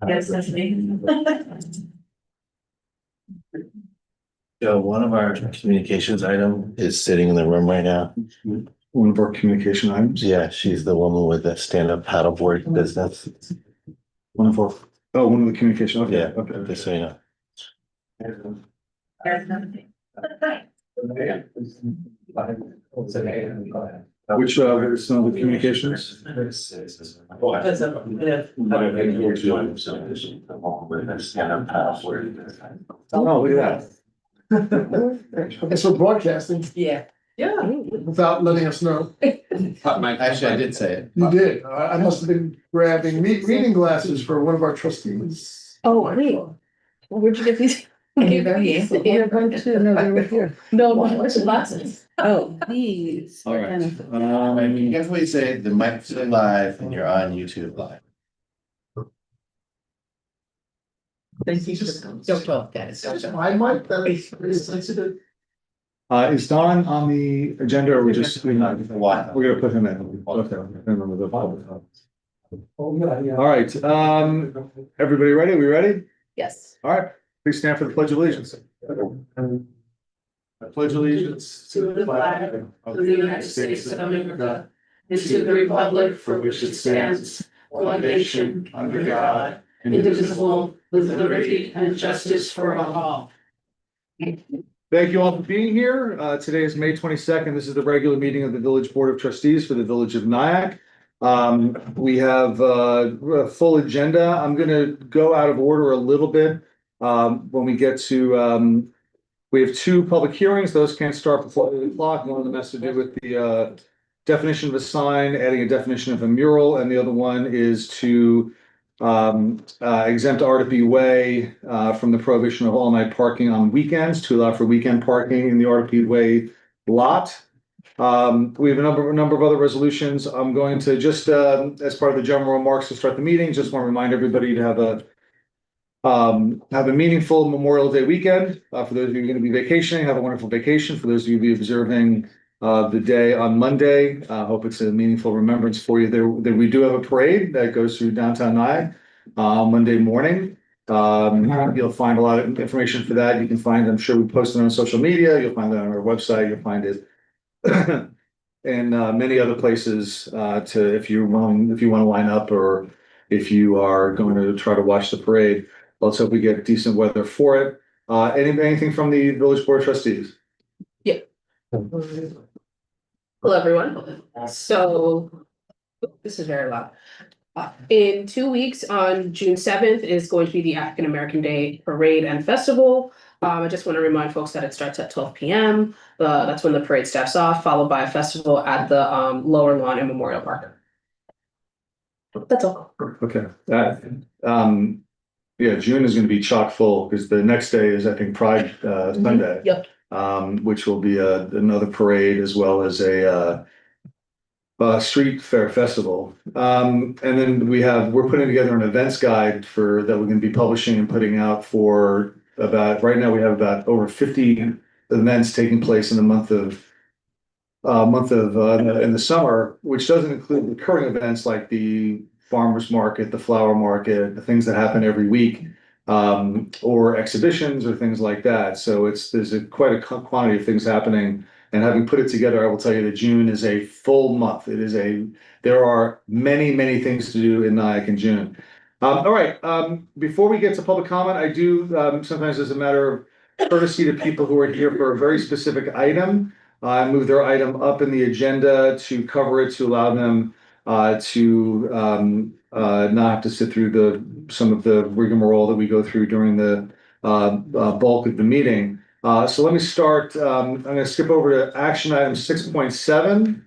Yes, that's me. So one of our communications item is sitting in the room right now. One of our communication items. Yeah, she's the woman with the stand-up paddleboard business. One of our, oh, one of the communication, okay, Yeah, okay. just so you know. There's nothing. Which, some of the communications? Oh, look at It's for broadcasting Yeah. Yeah. without letting us know. Actually, I did say it. You did. I must have been grabbing reading glasses for one of our trustees. Oh, wait, where'd you get these? You're very handsome. You're going to, no, they were here. No, what's the glasses? Oh, these. All are right. kind of- I mean, you definitely say the mic's live and you're on YouTube live. Thank you. Don't talk, guys. I might, that is sensitive. Is Don on the agenda or we just, we're Why? gonna put him in? Okay, I remember the. All right, everybody ready? We ready? Yes. All right, please stand for the pledge of allegiance. I pledge allegiance To the flag of the United States of America, and to the republic for which it stands, one nation, under God, indivisible, with liberty and justice for all. Thank you all for being here. Today is May 22nd. This is the regular meeting of the Village Board of Trustees for the Village of Nyack. We have a full agenda. I'm gonna go out of order a little bit. When we get to, we have two public hearings. Those can't start before 8 o'clock. One of them has to do with the definition of a sign, adding a definition of a mural, and the other one is to exempt Ardipee Way from the prohibition of all-night parking on weekends to allow for weekend parking in the Ardipee Way lot. We have a number of other resolutions. I'm going to just, as part of the general remarks to start the meeting, just want to remind everybody to have a meaningful Memorial Day weekend. For those of you who are going to be vacationing, have a wonderful vacation. For those of you who will be observing the day on Monday, hope it's a meaningful remembrance for you. There we do have a parade that goes through downtown Nyack Monday morning. You'll find a lot of information for that. You can find, I'm sure we posted it on social media. You'll find that on our website. You'll find it and many other places if you want to line up or if you are going to try to watch the parade. Let's hope we get decent weather for it. Anything from the Village Board of Trustees? Hello, everyone. So, this is very loud. In 2 weeks, on June 7th, is going to be the African American Day Parade and Festival. I just want to remind folks that it starts at 12 p.m. That's when the parade steps off, followed by a festival at the lower lawn in Memorial Park. That's all. Okay, yeah, June is gonna be chock full, because the next day is, I think, Pride Sunday. Yep. Which will be another parade as well as a street fair festival. And then we're putting together an events guide that we're gonna be publishing and putting out for right now we have about over 50 events taking place in the month of in the summer, which doesn't include recurring events like the farmers market, the flower market, the things that happen every week, or exhibitions or things like that. So there's quite a quantity of things happening. And having put it together, I will tell you that June is a full month. There are many, many things to do in Nyack in June. All right, before we get to public comment, I do, sometimes as a matter of courtesy to people who are here for a very specific item, I move their item up in the agenda to cover it, to allow them to not have to sit through some of the rigmarole that we go through during the bulk of the meeting. So let me start. I'm going to skip over to action item 6.7,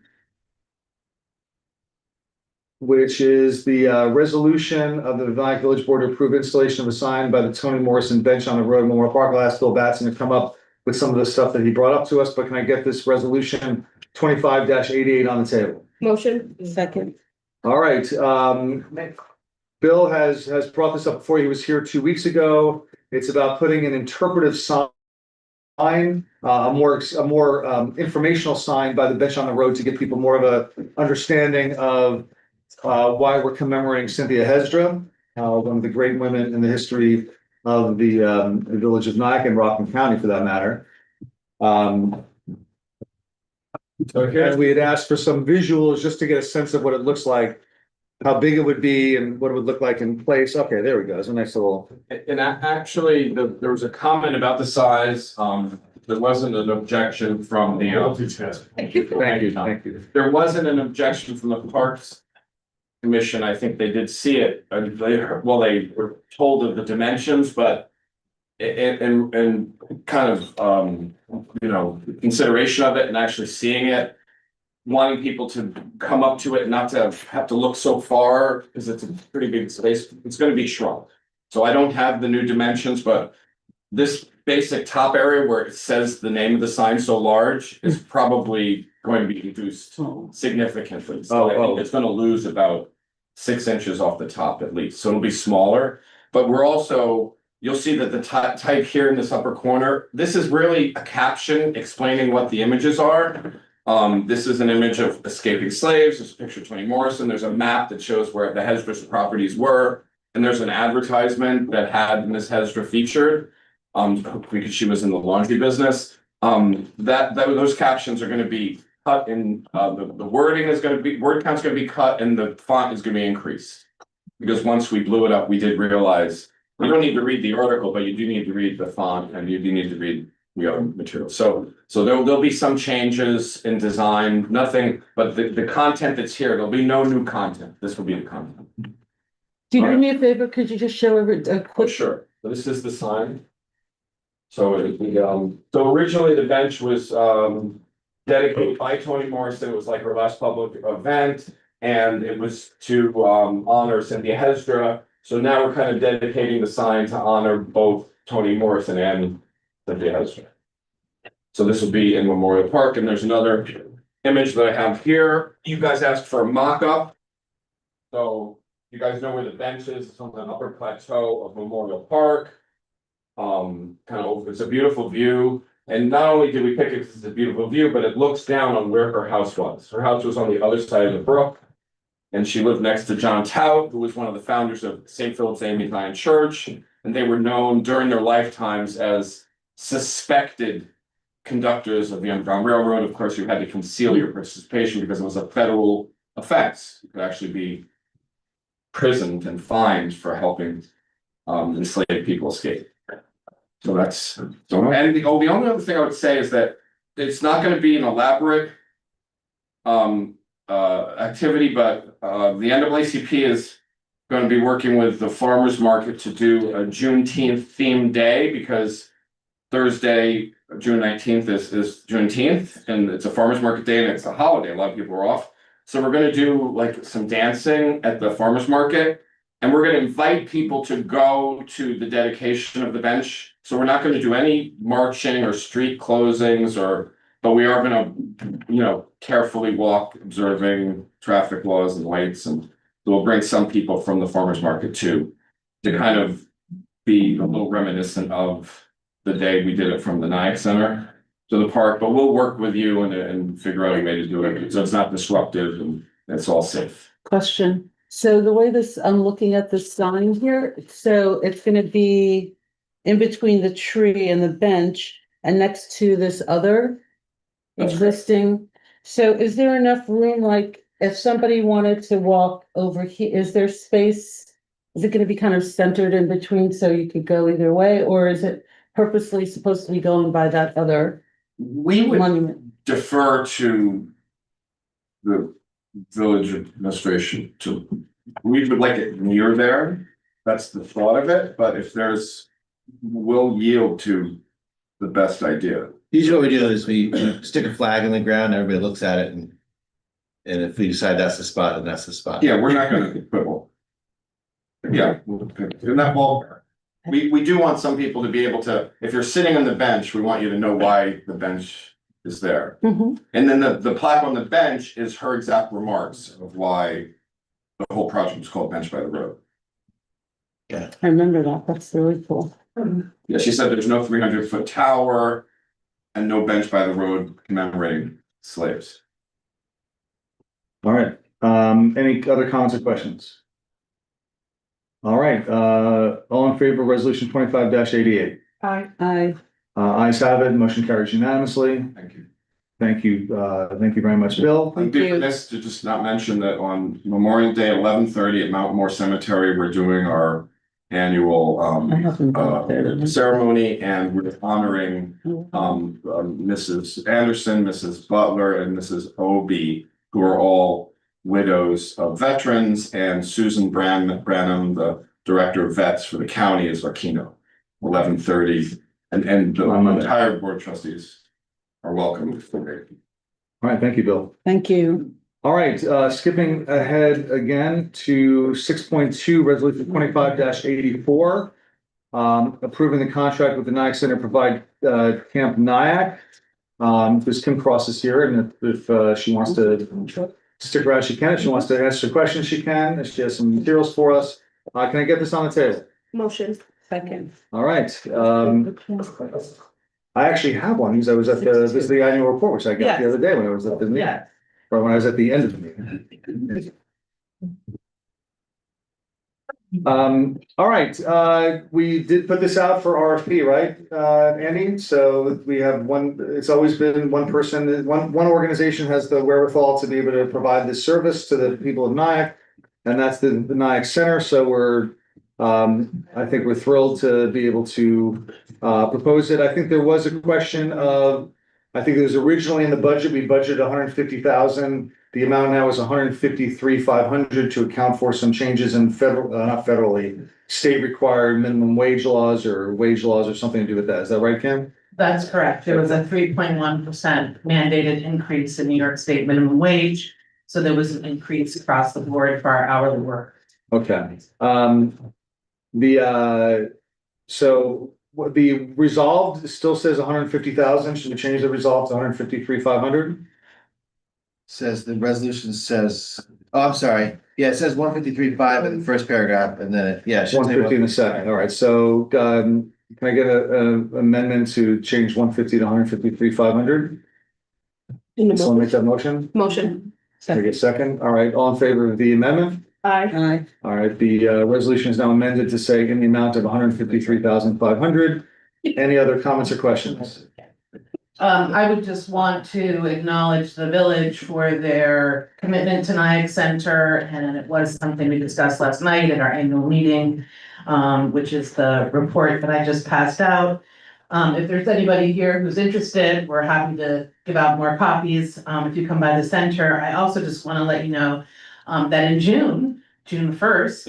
which is the resolution of the Nyack Village Board to approve installation of a sign by the Toni Morrison Bench on the Road, Memorial Park. I'll ask Bill Batson to come up with some of the stuff that he brought up to us, but can I get this resolution 25-88 on the table? Motion. Second. All right, Bill has brought this up before. He was here 2 weeks ago. It's about putting an interpretive sign, a more informational sign by the bench on the road to give people more of a understanding of why we're commemorating Cynthia Hesdra, one of the great women in the history of the village of Nyack and Rockland County for that matter. And we had asked for some visuals just to get a sense of what it looks like, how big it would be and what it would look like in place. Okay, there we go. It's a nice little. And actually, there was a comment about the size, there wasn't an objection from the. Thank you. There wasn't an objection from the Parks Commission, I think they did see it, they were told of the dimensions, but. And kind of, consideration of it and actually seeing it. Wanting people to come up to it, and not to have to look so far, because it's a pretty big space, it's gonna be shrunk. So I don't have the new dimensions, but this basic top area where it says the name of the sign so large is probably going to be reduced significantly. So I think it's gonna lose about 6 inches off the top at least, so it'll be smaller. But we're also, you'll see that the type here in this upper corner, this is really a caption explaining what the images are. This is an image of escaping slaves. There's a picture of Toni Morrison. There's a map that shows where the Hesdra properties were. And there's an advertisement that had Miss Hesdra featured. Because she was in the laundry business. Those captions are gonna be cut in, the wording is gonna be, word count's gonna be cut and the font is gonna be increased. Because once we blew it up, we did realize, you don't need to read the article, but you do need to read the font and you do need to read the other material. So there'll be some changes in design, nothing, but the content that's here, there'll be no new content. This will be the content. Do you do me a favor? Could you just show a Oh, quick? sure. So this is the sign. So so originally the bench was dedicated by Toni Morrison. It was like her last public event. And it was to honor Cynthia Hesdra. So now we're kind of dedicating the sign to honor both Toni Morrison and Cynthia Hesdra. So this will be in Memorial Park, and there's another image that I have here. You guys asked for a mock-up. So you guys know where the bench is. It's on the upper plateau of Memorial Park. It's a beautiful view. And not only did we pick it because it's a beautiful view, but it looks down on where her house was. Her house was on the other side of the brook. And she lived next to John Tout, who was one of the founders of St. Philip's Anglican Church. And they were known during their lifetimes as suspected conductors of the Underground Railroad. Of course, you had to conceal your participation because it was a federal offense. You could actually be imprisoned and fined for helping enslaved people escape. So that's, and the only other thing I would say is that it's not going to be an elaborate activity, but the NAACP is going to be working with the farmers market to do a Juneteenth themed day, because Thursday, June 19th is Juneteenth, and it's a farmers market day and it's a holiday. A lot of people are off. So we're going to do like some dancing at the farmers market, and we're going to invite people to go to the dedication of the bench. So we're not going to do any marching or street closings, but we are going to, carefully walk, observing traffic laws and lights, and we'll bring some people from the farmers market too, to kind of be a little reminiscent of the day we did it from the Nyack Center to the park. But we'll work with you and figure out a way to do it so it's not disruptive and it's all safe. Question. So the way I'm looking at this sign here, so it's gonna be in between the tree and the bench and next to this other That's existing. So is there enough room, like if somebody wanted to walk over here, is there space? Is it gonna be kind of centered in between so you could go either way, or is it purposely supposed to be going by that other We would monument? defer to the village administration we would like it near there. That's the thought of it, but if we'll yield to the best idea. Usually what we do is we stick a flag in the ground, everybody looks at it, and if we decide that's the spot, then that's the spot. Yeah, we're not gonna quibble. Yeah, in that ballpark. We do want some people to be able to, if you're sitting on the bench, we want you to know why the bench is there. Mhm. And then the plaque on the bench is her exact remarks of why the whole project was called Bench by the Road. I remember that. That's really cool. Yeah, she said there's no 300-foot tower and no bench by the road commemorating slaves. All right. Any other comments or questions? All right, all in favor of resolution 25-88? Aye. Ayes have it, motion carries unanimously. Thank you. Thank you very much, Bill. I'd be remiss to just not mention that on Memorial Day, 11:30 at Mount Moore Cemetery, we're doing our annual ceremony, and we're honoring Mrs. Anderson, Mrs. Butler, and Mrs. Obie, who are all widows of veterans, and Susan Branham, the director of vets for the county, is our keynote. 11:30, and the entire board of trustees are welcome. All right, thank you, Bill. Thank you. All right, skipping ahead again to 6.2, resolution 25-84. Approving the contract with the Nyack Center to provide Camp Nyack. There's Kim Cross is here, and if she wants to stick around, she can. If she wants to answer questions, she can. If she has some materials for us, can I get this on the table? Motion. Second. All right, I actually have one, because I was at this is the annual report, which I got the other day when I was at the meeting. Yeah. Or when I was at the end of the meeting. All right, we did put this out for RFP, right, Andy? So we have one, it's always been one person, one organization has the wherewithal to be able to provide this service to the people of Nyack. And that's the Nyack Center, so I think we're thrilled to be able to propose it. I think there was a question of, I think it was originally in the budget, we budgeted 150,000. The amount now is 153,500 to account for some changes in not federally, state required minimum wage laws or something to do with that. Is that right, Kim? That's correct. There was a 3.1% mandated increase in New York State minimum wage. So there was an increase across the board for our hourly work. Okay. So what the resolved still says 150,000. Should we change the resolved to 153,500? Says, the resolution says, oh, I'm sorry. Yeah, it says 153.5 in the first paragraph, and then, it should say 150 in the second. All right, so, can I get a amendment to change 150 to 153,500? Someone make that motion? Motion. Can I get a second? All right, all in favor of the amendment? Aye. All right, the resolution is now amended to say in the amount of 153,500. Any other comments or questions? I would just want to acknowledge the village for their commitment to Nyack Center, and it was something we discussed last night at our annual meeting, which is the report that I just passed out. If there's anybody here who's interested, we're happy to give out more copies, if you come by the center. I also just want to let you know that in June 1st,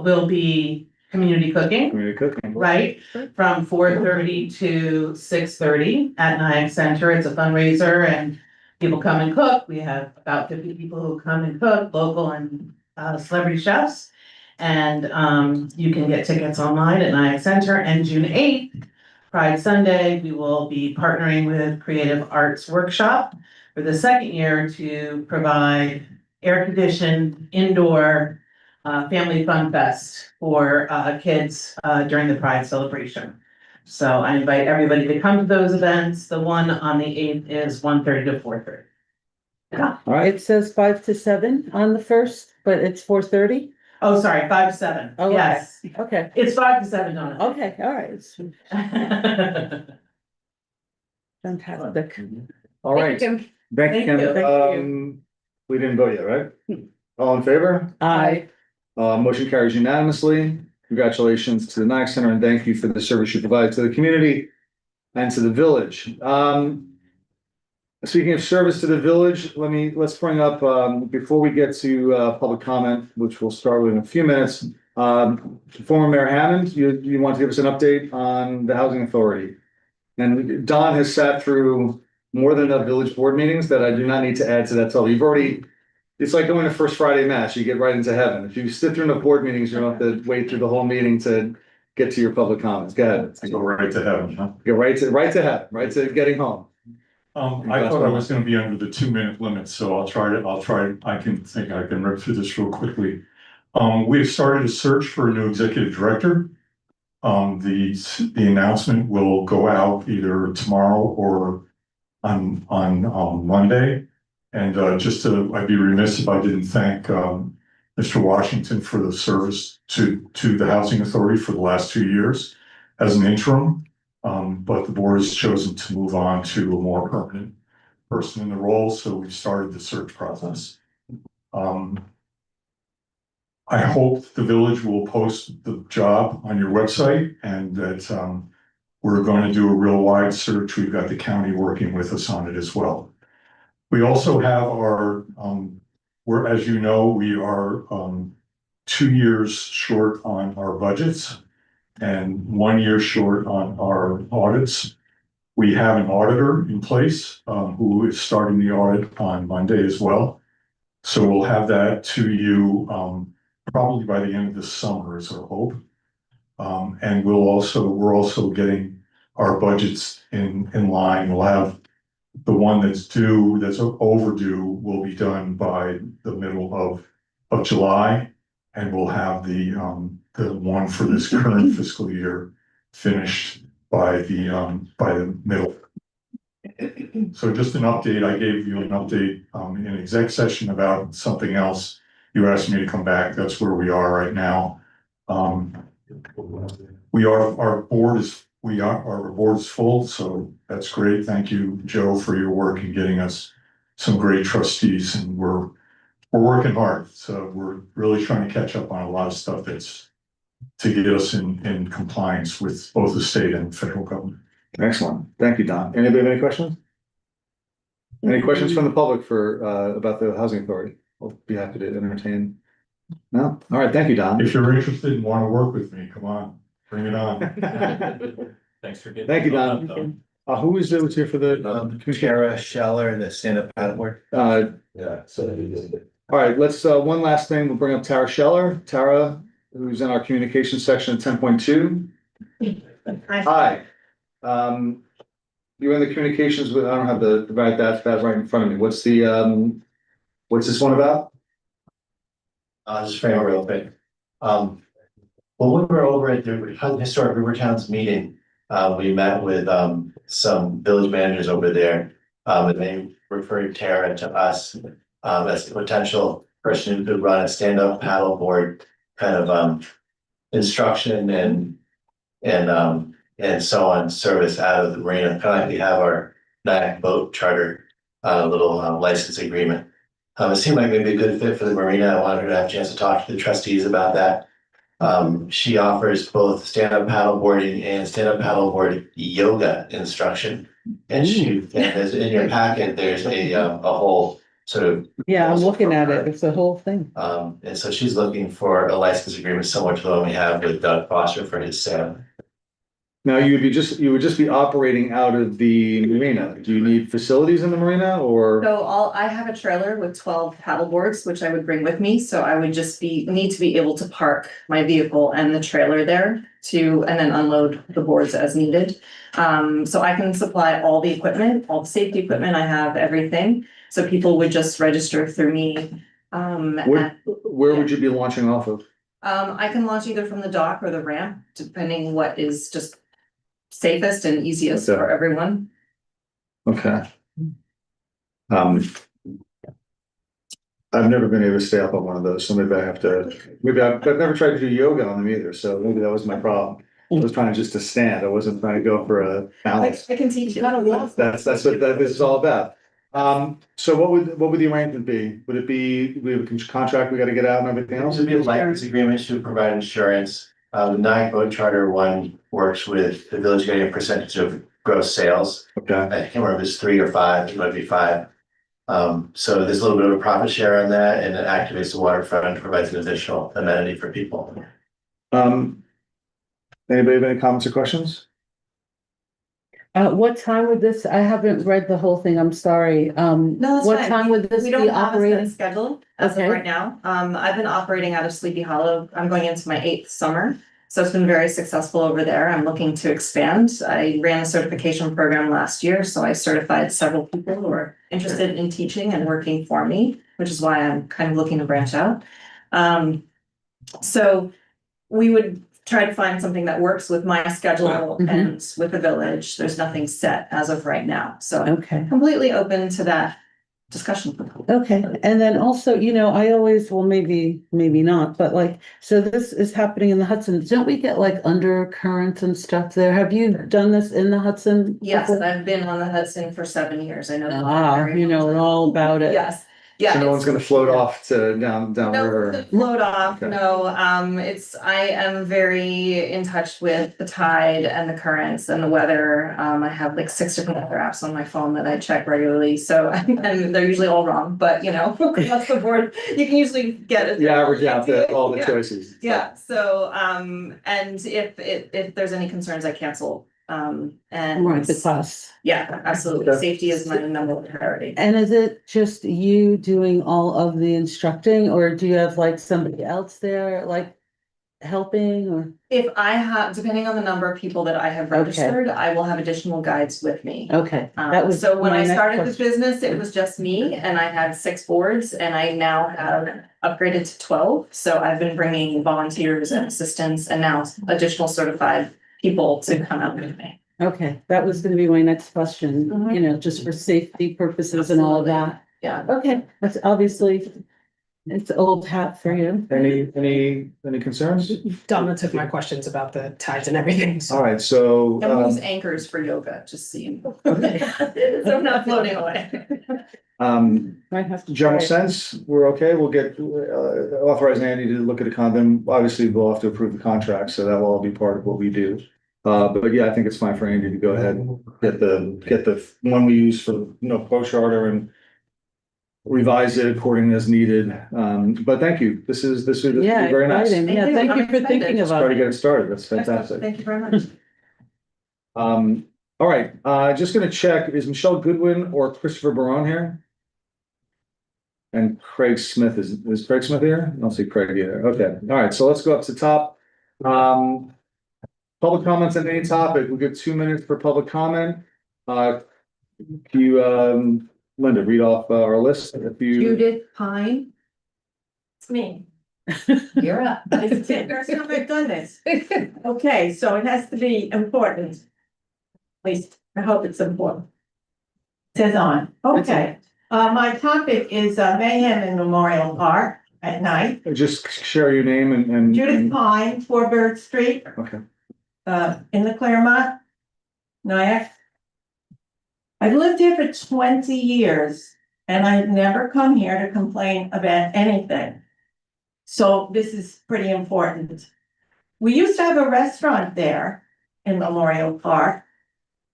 will be community cooking. Community cooking. Right, from 4:30 to 6:30 at Nyack Center. It's a fundraiser and people come and cook. We have about 50 people who come and cook, local and celebrity chefs. And you can get tickets online at Nyack Center. And June 8th, Pride Sunday, we will be partnering with Creative Arts Workshop for the second year to provide air-conditioned indoor family fun fest for kids during the Pride celebration. So I invite everybody to come to those events. The one on the 8th is 1:30 to 4:30. All right, It says 5 to 7 on the first, but it's 4:30? Oh, sorry, 5 to 7. Oh, okay. Yes, Okay, it's 5 to 7, don't okay, all right, it's it? fantastic. all right. Thank you. Thank you, Thank you. Kim. We didn't vote yet, right? All in favor? Aye. Motion carries unanimously. Congratulations to the Nyack Center and thank you for the service you provide to the community and to the village. Speaking of service to the village, let's bring up, before we get to public comment, which we'll start with in a few minutes. Former Mayor Hammond, you want to give us an update on the Housing Authority? And Don has sat through more than enough village board meetings that I do not need to add to that total. It's like going to First Friday Mass, you get right into heaven. If you sit through enough board meetings, you don't have to wait through the whole meeting to get to your public comments. Go ahead. Go right to heaven, huh? Go right to heaven, right to getting home. I thought I was gonna be under the 2-minute limit, so I'll try, I can rip through this real quickly. We've started a search for a new executive director. The announcement will go out either tomorrow or on Monday. And I'd be remiss if I didn't thank Mr. Washington for the service to the Housing Authority for the last 2 years as an interim. But the board has chosen to move on to a more permanent person in the role, so we've started the search process. I hope the village will post the job on your website and that we're going to do a real wide search. We've got the county working with us on it as well. We also have our, as you know, we are 2 years short on our budgets and 1 year short on our audits. We have an auditor in place who is starting the audit on Monday as well. So we'll have that to you probably by the end of the summer is our hope. And we're also getting our budgets in line. We'll have the one that's overdue will be done by the middle of July. And we'll have the one for this current fiscal year finished by the middle. So just an update, I gave you an update in exec session about something else. You asked me to come back, that's where we are right now. Our board is full, so that's great. Thank you, Joe, for your work in getting us some great trustees, and we're working hard. So we're really trying to catch up on a lot of stuff that's to get us in compliance with both the state and federal government. Excellent. Thank you, Don. Anybody have any questions? Any questions from the public for about the housing authority? I'll be happy to entertain. No? All right, thank you, Don. If you're interested and want to work with me, come on, bring it on. Thanks for getting. Thank you, Don. Who is it was here for the Tara Scheller, the stand-up paddleboard. Yeah. All right, let's one last thing. We'll bring up Tara Scheller. Tara, who's in our communications section at 10.2. Hi. You're in the communications with, I don't have the right that right in front of me. What's this one about? Just frame it real quick. Well, when we were over at the Historic Rivertowns meeting, we met with some village managers over there. And they referred Tara to us as a potential person who could run a stand-up paddleboard kind of instruction and so on service out of the marina. Kind of like we have our Nyack boat charter little license agreement. It seemed like maybe a good fit for the marina. I wanted her to have a chance to talk to the trustees about that. She offers both stand-up paddleboarding and stand-up paddleboard yoga instruction. And as in your packet, there's a whole sort of. Yeah, I'm looking at it. It's a whole thing. And so she's looking for a license agreement similar to the one we have with Doug Foster for his staff. Now you would just be operating out of the marina. Do you need facilities in the marina or? So I have a trailer with 12 paddle boards, which I would bring with me, so I would just need to be able to park my vehicle and the trailer there and then unload the boards as needed. So I can supply all the equipment, all the safety equipment, I have everything, so people would just register through me. Where would you be launching off of? I can launch either from the dock or the ramp, depending what is just safest and easiest for everyone. Okay. I've never been able to stay up on one of those, so maybe I've never tried to do yoga on them either, so maybe that was my problem. I was trying just to stand, I wasn't trying to go for a balance. I can teach you how to walk. That's what this is all about. So what would the arrangement be? Would it be, we have a contract we gotta get out and everything else? This would be a license agreement to provide insurance. The Nyack boat charter one works with the village getting a percentage of gross sales. Okay, I can't remember if it's 3 or 5, it might be 5. So there's a little bit of a profit share on that, and it activates the waterfront and provides an additional amenity for people. Anybody have any comments or questions? What time would this, I haven't read the whole thing, I'm sorry. No, that's What fine. time would this We be don't have a set operating? schedule as Okay. of right now. I've been operating out of Sleepy Hollow. I'm going into my 8th summer. So it's been very successful over there. I'm looking to expand. I ran a certification program last year, so I certified several people who are interested in teaching and working for me, which is why I'm kind of looking to branch out. So we would try to find something that works with my schedule and with the village. There's nothing set as of right now, so I'm Okay. completely open to that discussion. Okay, and then also, I always, well, maybe not, but like, so this is happening in the Hudson. Don't we get like undercurrents and stuff there? Have you done this in the Hudson? Yes, before? I've been on the Hudson for 7 years. I know. that Ah, very you know well. all about it. Yes, yeah. So no one's it's- gonna float off to down No, river. float off, Okay. no, I am very in touch with the tide and the currents and the weather. I have like 6 different weather apps on my phone that I check regularly, so, and they're usually all wrong, but across the board, you can usually get it. You average out all the Yeah. choices. Yeah, so, and if there's any concerns, I cancel, and. Right, the class. Yeah, absolutely, Okay. safety is my number one priority. And is it just you doing all of the instructing, or do you have like somebody else there, like helping, or? If I have, depending on the number of people that I have Okay. registered, I will have additional guides with me. Okay, that was. So when my I next started this question. business, it was just me and I had 6 boards and I now have upgraded to 12. So I've been bringing volunteers and assistants and now additional certified people to come out with me. Okay, that was gonna be my next question, Mhm. just for safety purposes and all of that. Yeah. Okay, that's obviously, it's old hat for you. Any concerns? Donna took my questions about the tides and everything, so. All right, so, And we use anchors for yoga, just so you know. So I'm not floating away. Might have to. general try it. sense, we're okay, we'll get, authorize Andy to look at the then obviously we'll have to approve the contract, so that will all be part of what we do. But yeah, I think it's fine for Andy to go ahead and get the one we use for, pro charter and revise it according as needed. But thank you. This is Yeah, very nice. exciting. Yeah, Thank you. thank you I'm for thinking excited. Try about to it. get it started. That's fantastic. Thank you very much. All right, just gonna check, is Michelle Goodwin or Christopher Barone here? And Craig Smith, is Craig Smith here? I don't see Craig either. Okay, all right, so let's go up to top. Public comments on any topic. We'll give 2 minutes for public comment. Can you, Linda, read off our list? If you, Judith Pine. It's me. You're up. It's the first time I've done this. Okay, so it has to be important. At least I hope it's important. Says on, okay. My topic is mayhem in Memorial Park at night. just share your name and. Judith Pine, 4 Bird Street, Okay, in the Claremont, Nyack. I've lived here for 20 years and I've never come here to complain about anything. So this is pretty important. We used to have a restaurant there in Memorial Park.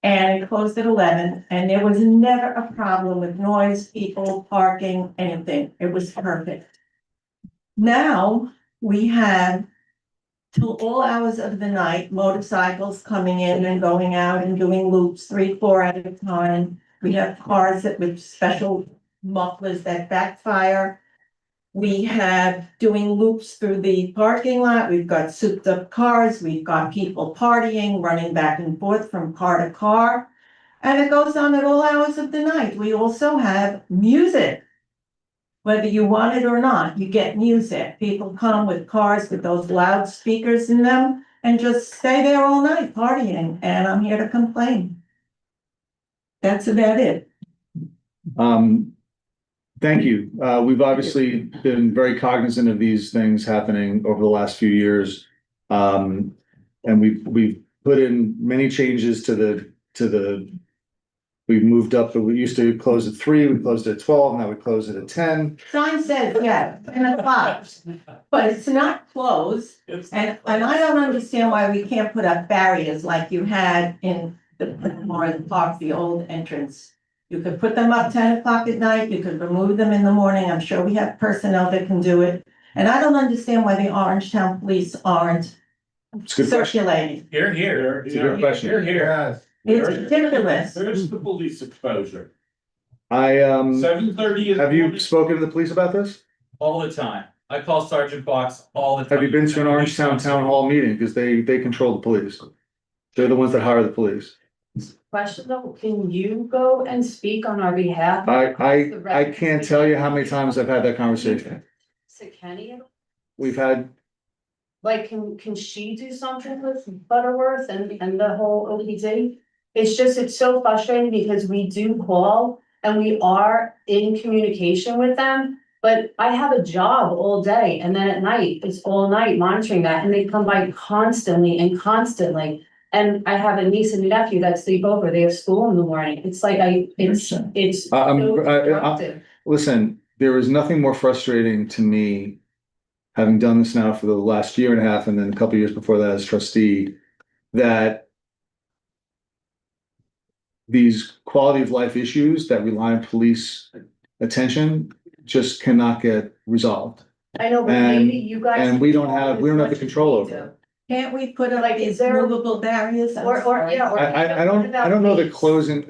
And it closed at 11 and there was never a problem with noise, people, parking, anything. It was perfect. Now we have till all hours of the night, motorcycles coming in and going out and doing loops, 3, 4 at a time. We have cars with special mufflers that backfire. We have doing loops through the parking lot. We've got souped up cars. We've got people partying, running back and forth from car to car. And it goes on at all hours of the night. We also have music. Whether you want it or not, you get music. People come with cars with those loudspeakers in them and just stay there all night partying. And I'm here to complain. That's about it. Thank you. We've obviously been very cognizant of these things happening over the last few years. And we've put in many changes to the. We've moved up, but we used to close at 3, we closed at 12, now we close it at 10. Sign says, yeah, 10 o'clock, but it's not closed. And I don't understand why we can't put up barriers like you had in the Memorial Park, the old entrance. You could put them up 10 o'clock at night, you could remove them in the morning, I'm sure we have personnel that can do it. And I don't understand why the Orangetown Police aren't It's a good question. circulating. Here. It's a good question. Here. It's ridiculous. There's the police exposure. 7:30 is. Have you spoken to the police about this? All the time. I call Sergeant Fox all the time. Have you been to an Orangetown Town Hall meeting? Because they control the police. They're the ones that hire the police. Question though, can you go and speak on our behalf? I can't tell you how many times I've had that conversation. To Kenny, We've had, like, can she do something with Butterworth and the whole OPD? It's so frustrating because we do call and we are in communication with them. But I have a job all day and then at night, it's all night monitoring that and they come by constantly and constantly. And I have a niece and a nephew that sleep over, they have school in the morning. It's like it's so disruptive. Listen, there is nothing more frustrating to me, having done this now for the last year and a half, and then a couple of years before that as trustee, that these quality of life issues that rely on police attention just cannot get resolved. I know, but And- maybe you guys. And we don't have the control over it. Can't we put up Like, is these there- movable barriers? Or, yeah, or. I don't know that closing,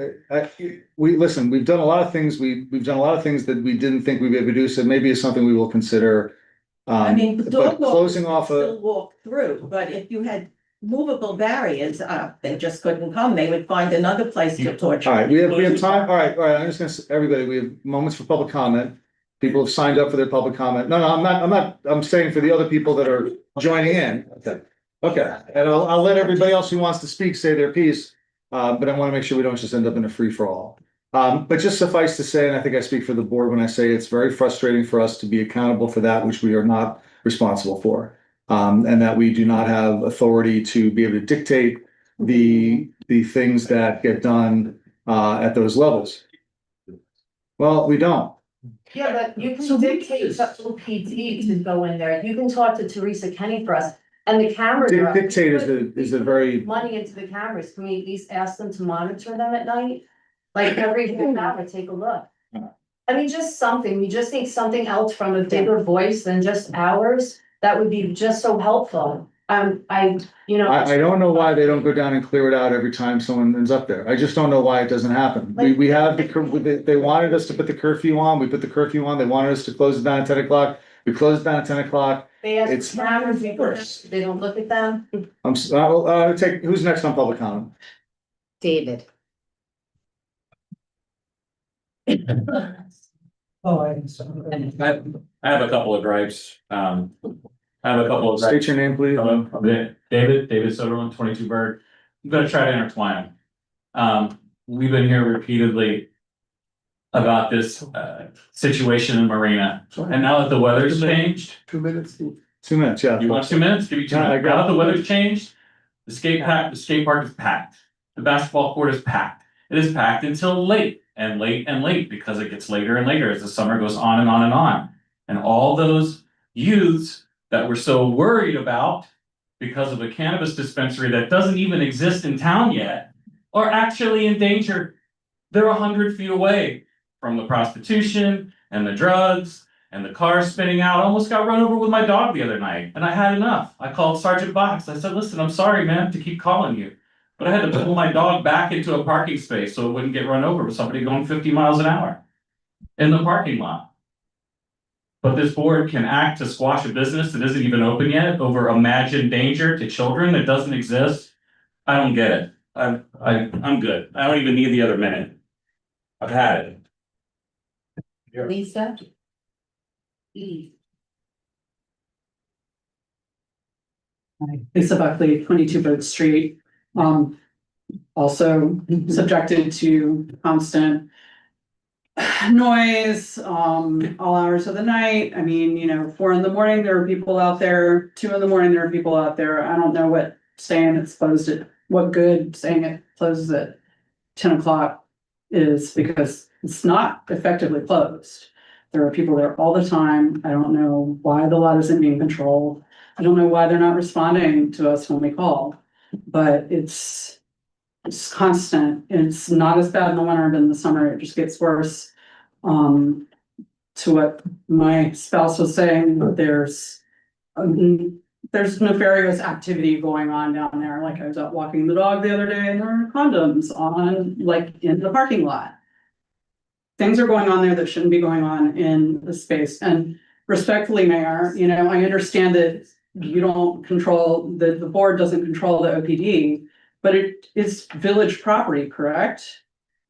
we've done a lot of things, we've done a lot of things that we didn't think we'd be able to do, so maybe it's something we will consider. I mean, the But dog closing walkers off still walk through, but if you had movable barriers, they just couldn't come, they would find another place to torture. All right, we have time, all right, I'm just gonna, everybody, we have moments for public comment. People have signed up for their public comment. No, I'm saying for the other people that are joining in. Okay, and I'll let everybody else who wants to speak say their piece, but I wanna make sure we don't just end up in a free-for-all. But just suffice to say, and I think I speak for the board when I say it's very frustrating for us to be accountable for that which we are not responsible for. And that we do not have authority to be able to dictate the things that get done at those levels. Well, we don't. Yeah, but you can dictate to OPD to go in there, you can talk to Teresa Kenny for us, and the cameras are up. Dictate is a very, Money into the cameras, can we at least ask them to monitor them at night? Like every hour, take a look. I mean, just something, we just need something else from a bigger voice than just ours, that would be just so helpful. I don't know why they don't go down and clear it out every time someone ends up there. I just don't know why it doesn't happen. We have they wanted us to put the curfew on, we put the curfew on, they wanted us to close it down at 10 o'clock. We closed it down at 10 o'clock. They ask It's- for cameras, they don't look at them. I'll take, who's next on public comment? David. Oh, I have a couple of gripes, State your name, please. David Soderlund, 22 Bird. I'm gonna try to intertwine them. We've been here repeatedly about this situation in Marina, and now that the weather's changed. 2 minutes. 2 minutes, yeah. You want 2 minutes? Give you 2 Yeah, I minutes. got Now that it. the weather's changed, the skate park is packed. The basketball court is packed. It is packed until late and late and late because it gets later and later as the summer goes on and on and on. And all those youths that we're so worried about because of a cannabis dispensary that doesn't even exist in town yet are actually in danger. They're 100 feet away from the prostitution and the drugs and the cars spinning out. I almost got run over with my dog the other night and I had enough. I called Sergeant Box. I said, listen, I'm sorry, man, to keep calling you, but I had to pull my dog back into a parking space so it wouldn't get run over with somebody going 50 miles an hour in the parking lot. But this board can act to squash a business that isn't even open yet over imagined danger to children that doesn't exist. I don't get it. I'm good. I don't even need the other minute. I've had it. Lisa? Lisa Buckley, 22 Bird Street. Also subjected to constant noise, all hours of the night. I mean, 4 a.m, there are people out there, 2 a.m, there are people out there. I don't know what saying it's closed at, what good saying it closes at 10 o'clock is, because it's not effectively closed. There are people there all the time. I don't know why the lot isn't being controlled. I don't know why they're not responding to us when we call, but it's constant. It's not as bad in the winter, but in the summer, it just gets worse. To what my spouse was saying, there's nefarious activity going on down there. Like, I was out walking the dog the other day and there were condoms on, like, in the parking lot. Things are going on there that shouldn't be going on in the space. And respectfully, Mayor, I understand that you don't control, the board doesn't control the OPD, but it is village property, correct?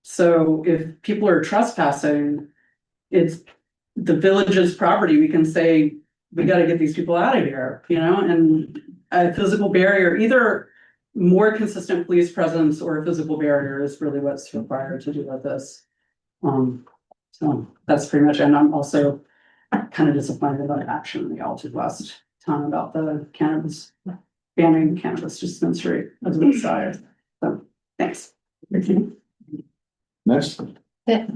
So if people are trespassing, it's the village's property. We can say, we gotta get these people out of here, and a physical barrier, either more consistent police presence or a physical barrier is really what's required to do with this. So that's pretty much, and I'm also kind of disappointed about action in the Altud West town about the cannabis, banning cannabis dispensary as an aside. So, thanks. Next, Yeah.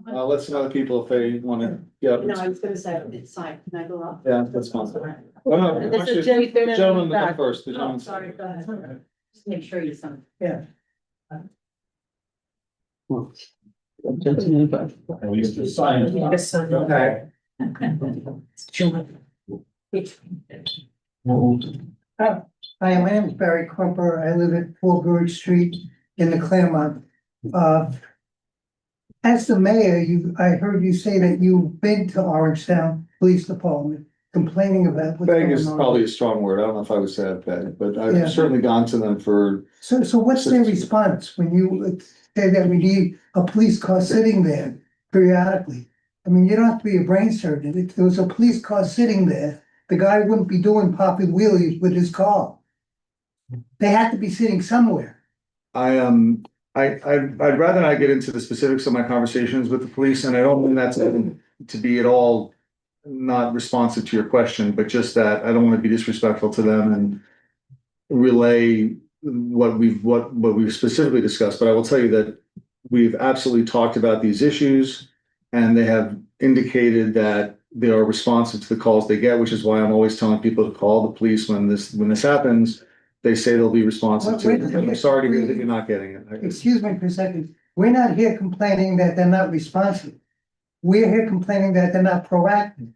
let's know the people if they wanna, yeah. No, I was gonna say, it's fine, can I go up? Yeah, that's fine. Oh, no, This is actually, Jim. the gentleman went first, the Oh, gentleman. sorry, go ahead. Just make sure you sign. At least the sign. Okay. Hi, my name is Barry Crumper. I live at 4 Birch Street in the Claremont. As the mayor, I heard you say that you've been to Orangetown Police Department complaining about what's Beg going is on. probably a strong word. I don't know if I would say that bad, but Yeah. I've certainly gone to them for, So what's their response when you say that we need a police car sitting there periodically? I mean, you don't have to be a brain surgeon. If there was a police car sitting there, the guy wouldn't be doing popping wheelies with his car. They have to be sitting somewhere. I'd rather not get into the specifics of my conversations with the police, and I don't mean that to be at all not responsive to your question, but just that I don't want to be disrespectful to them and relay what we've specifically discussed, but I will tell you that we've absolutely talked about these issues, and they have indicated that they are responsive to the calls they get, which is why I'm always telling people to call the police when this happens. They say they'll be responsive to it. I'm sorry to hear that you're not getting it. Excuse me for a second. We're not here complaining that they're not responsive. We're here complaining that they're not proactive.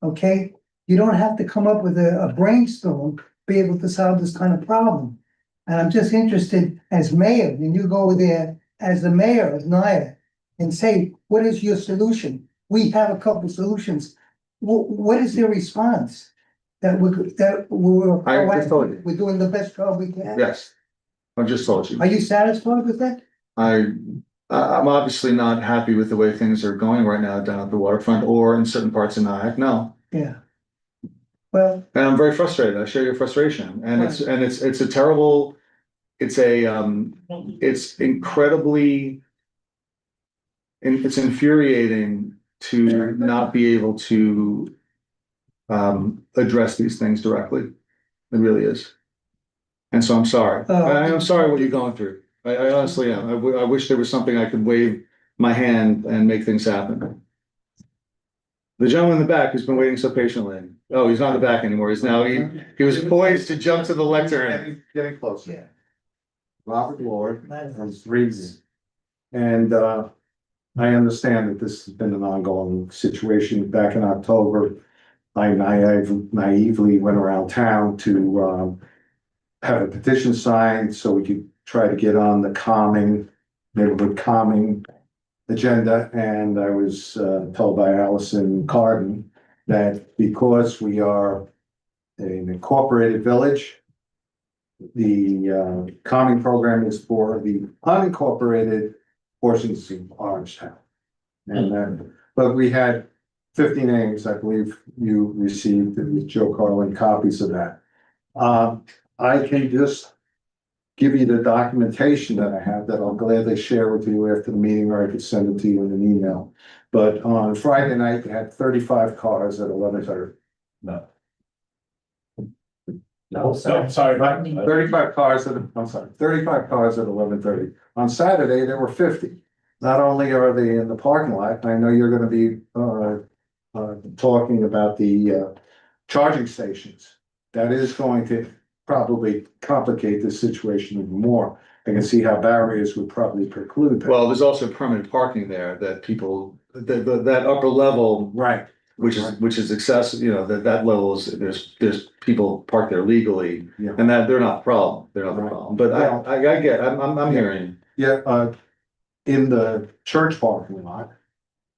Okay? You don't have to come up with a brainstorm, to be able to solve this kind of problem. And I'm just interested as mayor, when you go there as the mayor of Nyack and say, what is your solution? We have a couple solutions. What is their response? That we're I just told you. proactive, we're doing the best job we can? Yes, I just told you. Are you satisfied with that? I'm obviously not happy with the way things are going right now down at the waterfront or in certain parts of Nyack, no. Yeah. Well, And I'm very frustrated. I share your frustration, and it's a terrible, it's incredibly, and it's infuriating to not be able to address these things directly. It really is. And so I'm sorry. I'm sorry what you're going through. I honestly am. I wish there was something I could wave my hand and make things happen. The gentleman in the back who's been waiting so patiently. Oh, he's not in the back anymore. He's now, he was poised to jump to the lectern. Getting closer. Yeah. Robert Lord from Reeds. And I understand that this has been an ongoing situation. Back in October, I naively went around town to have a petition signed so we could try to get on the neighborhood calming agenda. And I was told by Allison Carden that because we are an incorporated village, the calming program is for the unincorporated portions of Orangetown. And but we had 50 names, I believe you received, with Joe Carlin copies of that. I can just give you the documentation that I have that I'll gladly share with you after the meeting, or I could send it to you in an email. But on Friday night, they had 35 cars at 11:30. No, sorry. 35 cars at 11:30. On Saturday, there were 50. Not only are they in the parking lot, I know you're gonna be talking about the charging stations. That is going to probably complicate this situation even more. I can see how barriers would probably preclude that. Well, there's also permanent parking there that people, that upper level. Right. Which is excessive, that level is, there's people parked there legally, Yeah. and that they're not the problem, but I'm hearing. Yeah, in the church parking lot,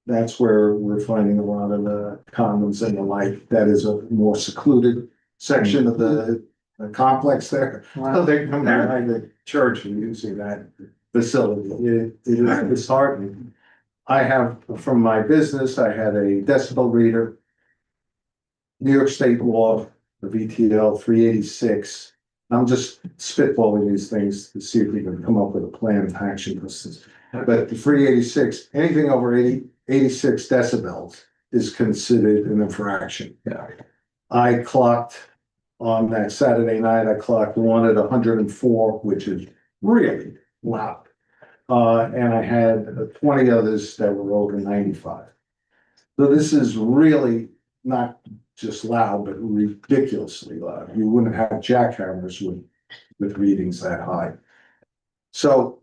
that's where we're finding a lot of the condoms and the like. That is a more secluded section of the complex there. So they come behind the church and using that facility. It is disheartening. I have, from my business, I had a decibel reader. New York State law, the VTL 386. I'm just spitballing these things to see if we can come up with a plan of action. This But the 386, anything over 86 decibels is considered an infraction. Yeah. I clocked on that Saturday night, I clocked one at 104, which is really loud. And I had 20 others that were over 95. So this is really not just loud, but ridiculously loud. You wouldn't have jackhammers with readings that high. So,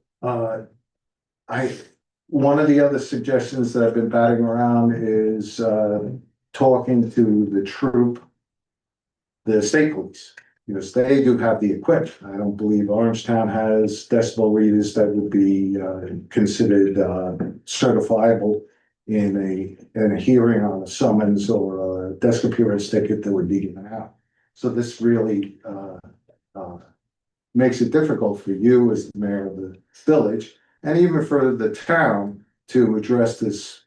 one of the other suggestions that I've been batting around is, talking to the troop, the state police, because they do have the equipment. I don't believe Orangetown has decibel readers that would be, considered, certifiable in a hearing on a summons or a desk appearance ticket that would be given out. So this really, makes it difficult for you as the mayor of the village and even for the town to address this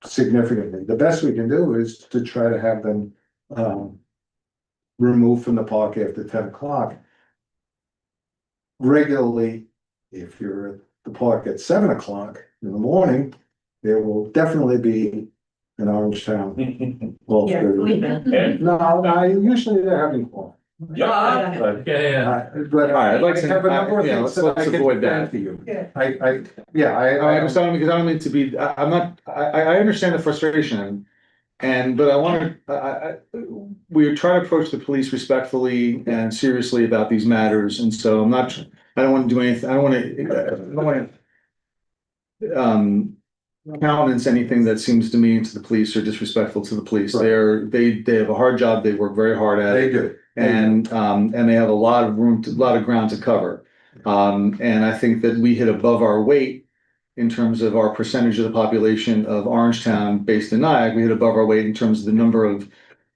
significantly. The best we can do is to try to have them removed from the park after 10 o'clock. Regularly, if you're at the park at 7 o'clock in the morning, there will definitely be an Orangetown. Well, no, usually they're having fun. Yeah. But, All right, I'd like to have a number of yeah, things let's that I can avoid that. defend for you. Yeah. I understand, because I don't mean to be, I'm not, I understand the frustration. But I want to, we try to approach the police respectfully and seriously about these matters. And so I don't want to do anything, I don't want to, countenance anything that seems demeaning to the police or disrespectful to the police. Right. They have a hard job. They work very hard at it. They do. And they have a lot of a lot of ground to cover. And I think that we hit above our weight in terms of our percentage of the population of Orangetown based in Nyack. We hit above our weight in terms of the number of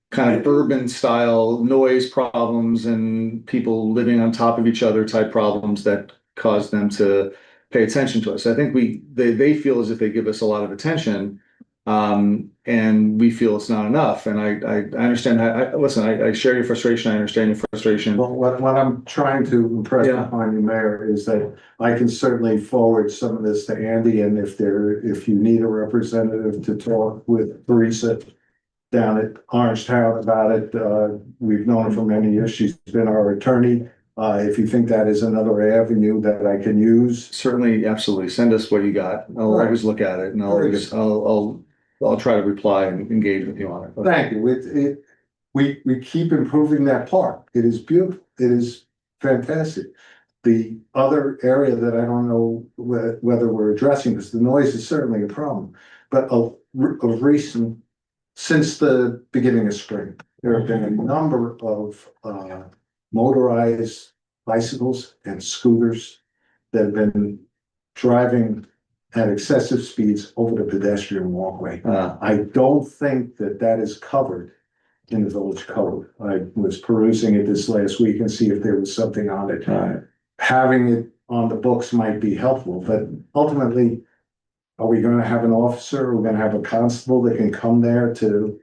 kind of urban style noise problems and people living on top of each other type problems that cause them to pay attention to us. I think they feel as if they give us a lot of attention. And we feel it's not enough. And I understand. I share your frustration. I understand your frustration. Well, what I'm trying to impress upon you, Mayor, is that I can certainly forward some of this to Andy, and if you need a representative to talk with Teresa down at Orangetown about it, we've known her for many years. She's been our attorney. If you think that is another avenue that I can use. Certainly, absolutely. Send us what you got. I'll always look at it, and I'll try to reply and engage with you on it. Thank you. We keep improving that park. It is beautiful. It is fantastic. The other area that I don't know whether we're addressing, because the noise is certainly a problem, but of recent, since the beginning of spring, there have been a number of motorized bicycles and scooters that have been driving at excessive speeds over the pedestrian walkway. I don't think that is covered in the village code. I was perusing it this last week and see if there was something on it. Having it on the books might be helpful, but ultimately, are we going to have an officer? Are we going to have a constable that can come there to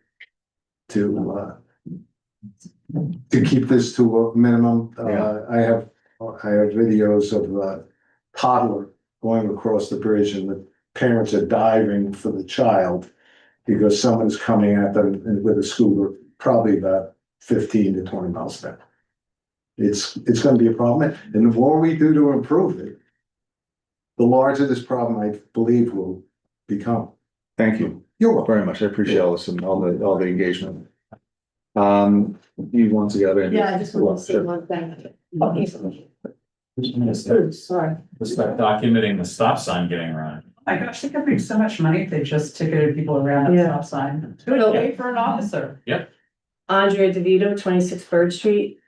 keep this to a minimum? I have videos of a toddler going across the bridge and the parents are diving for the child because someone's coming at them with a scooter, probably about 15 to 20 miles an hour. It's going to be a problem. And the more we do to improve it, the larger this problem, I believe, will become. Thank you. You're welcome. Very much. I appreciate all this and all the engagement. You want to go in? Yeah, I just want to say one thing. Sorry. It's like documenting the stop sign getting run. My gosh, they could make so much money if they just ticketed people around the stop sign. Good pay for an officer. Yep. Andrea DeVito, 26 Bird Street.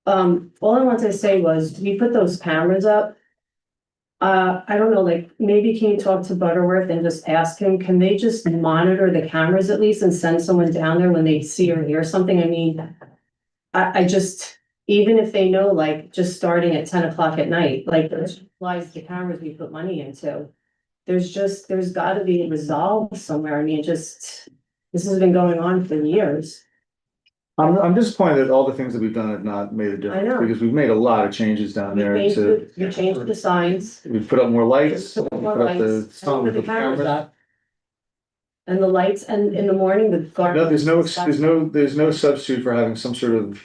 All I wanted to say was, we put those cameras up. I don't know, like, maybe can you talk to Butterworth and just ask him, can they just monitor the cameras at least and send someone down there when they see or hear something? I mean, I just, even if they know, like, just starting at 10 o'clock at night, like, this applies to the cameras we put money into. There's gotta be resolved somewhere. I mean, this has been going on for years. I'm disappointed that all the things that we've done have not made a difference, know. because we've made a lot of changes down there to, You changed the signs we've put up more lights, we Put put more up the, lights, some and with the the cameras cameras. up. And the lights, and in the morning, the No, garbage. there's no substitute for having some sort of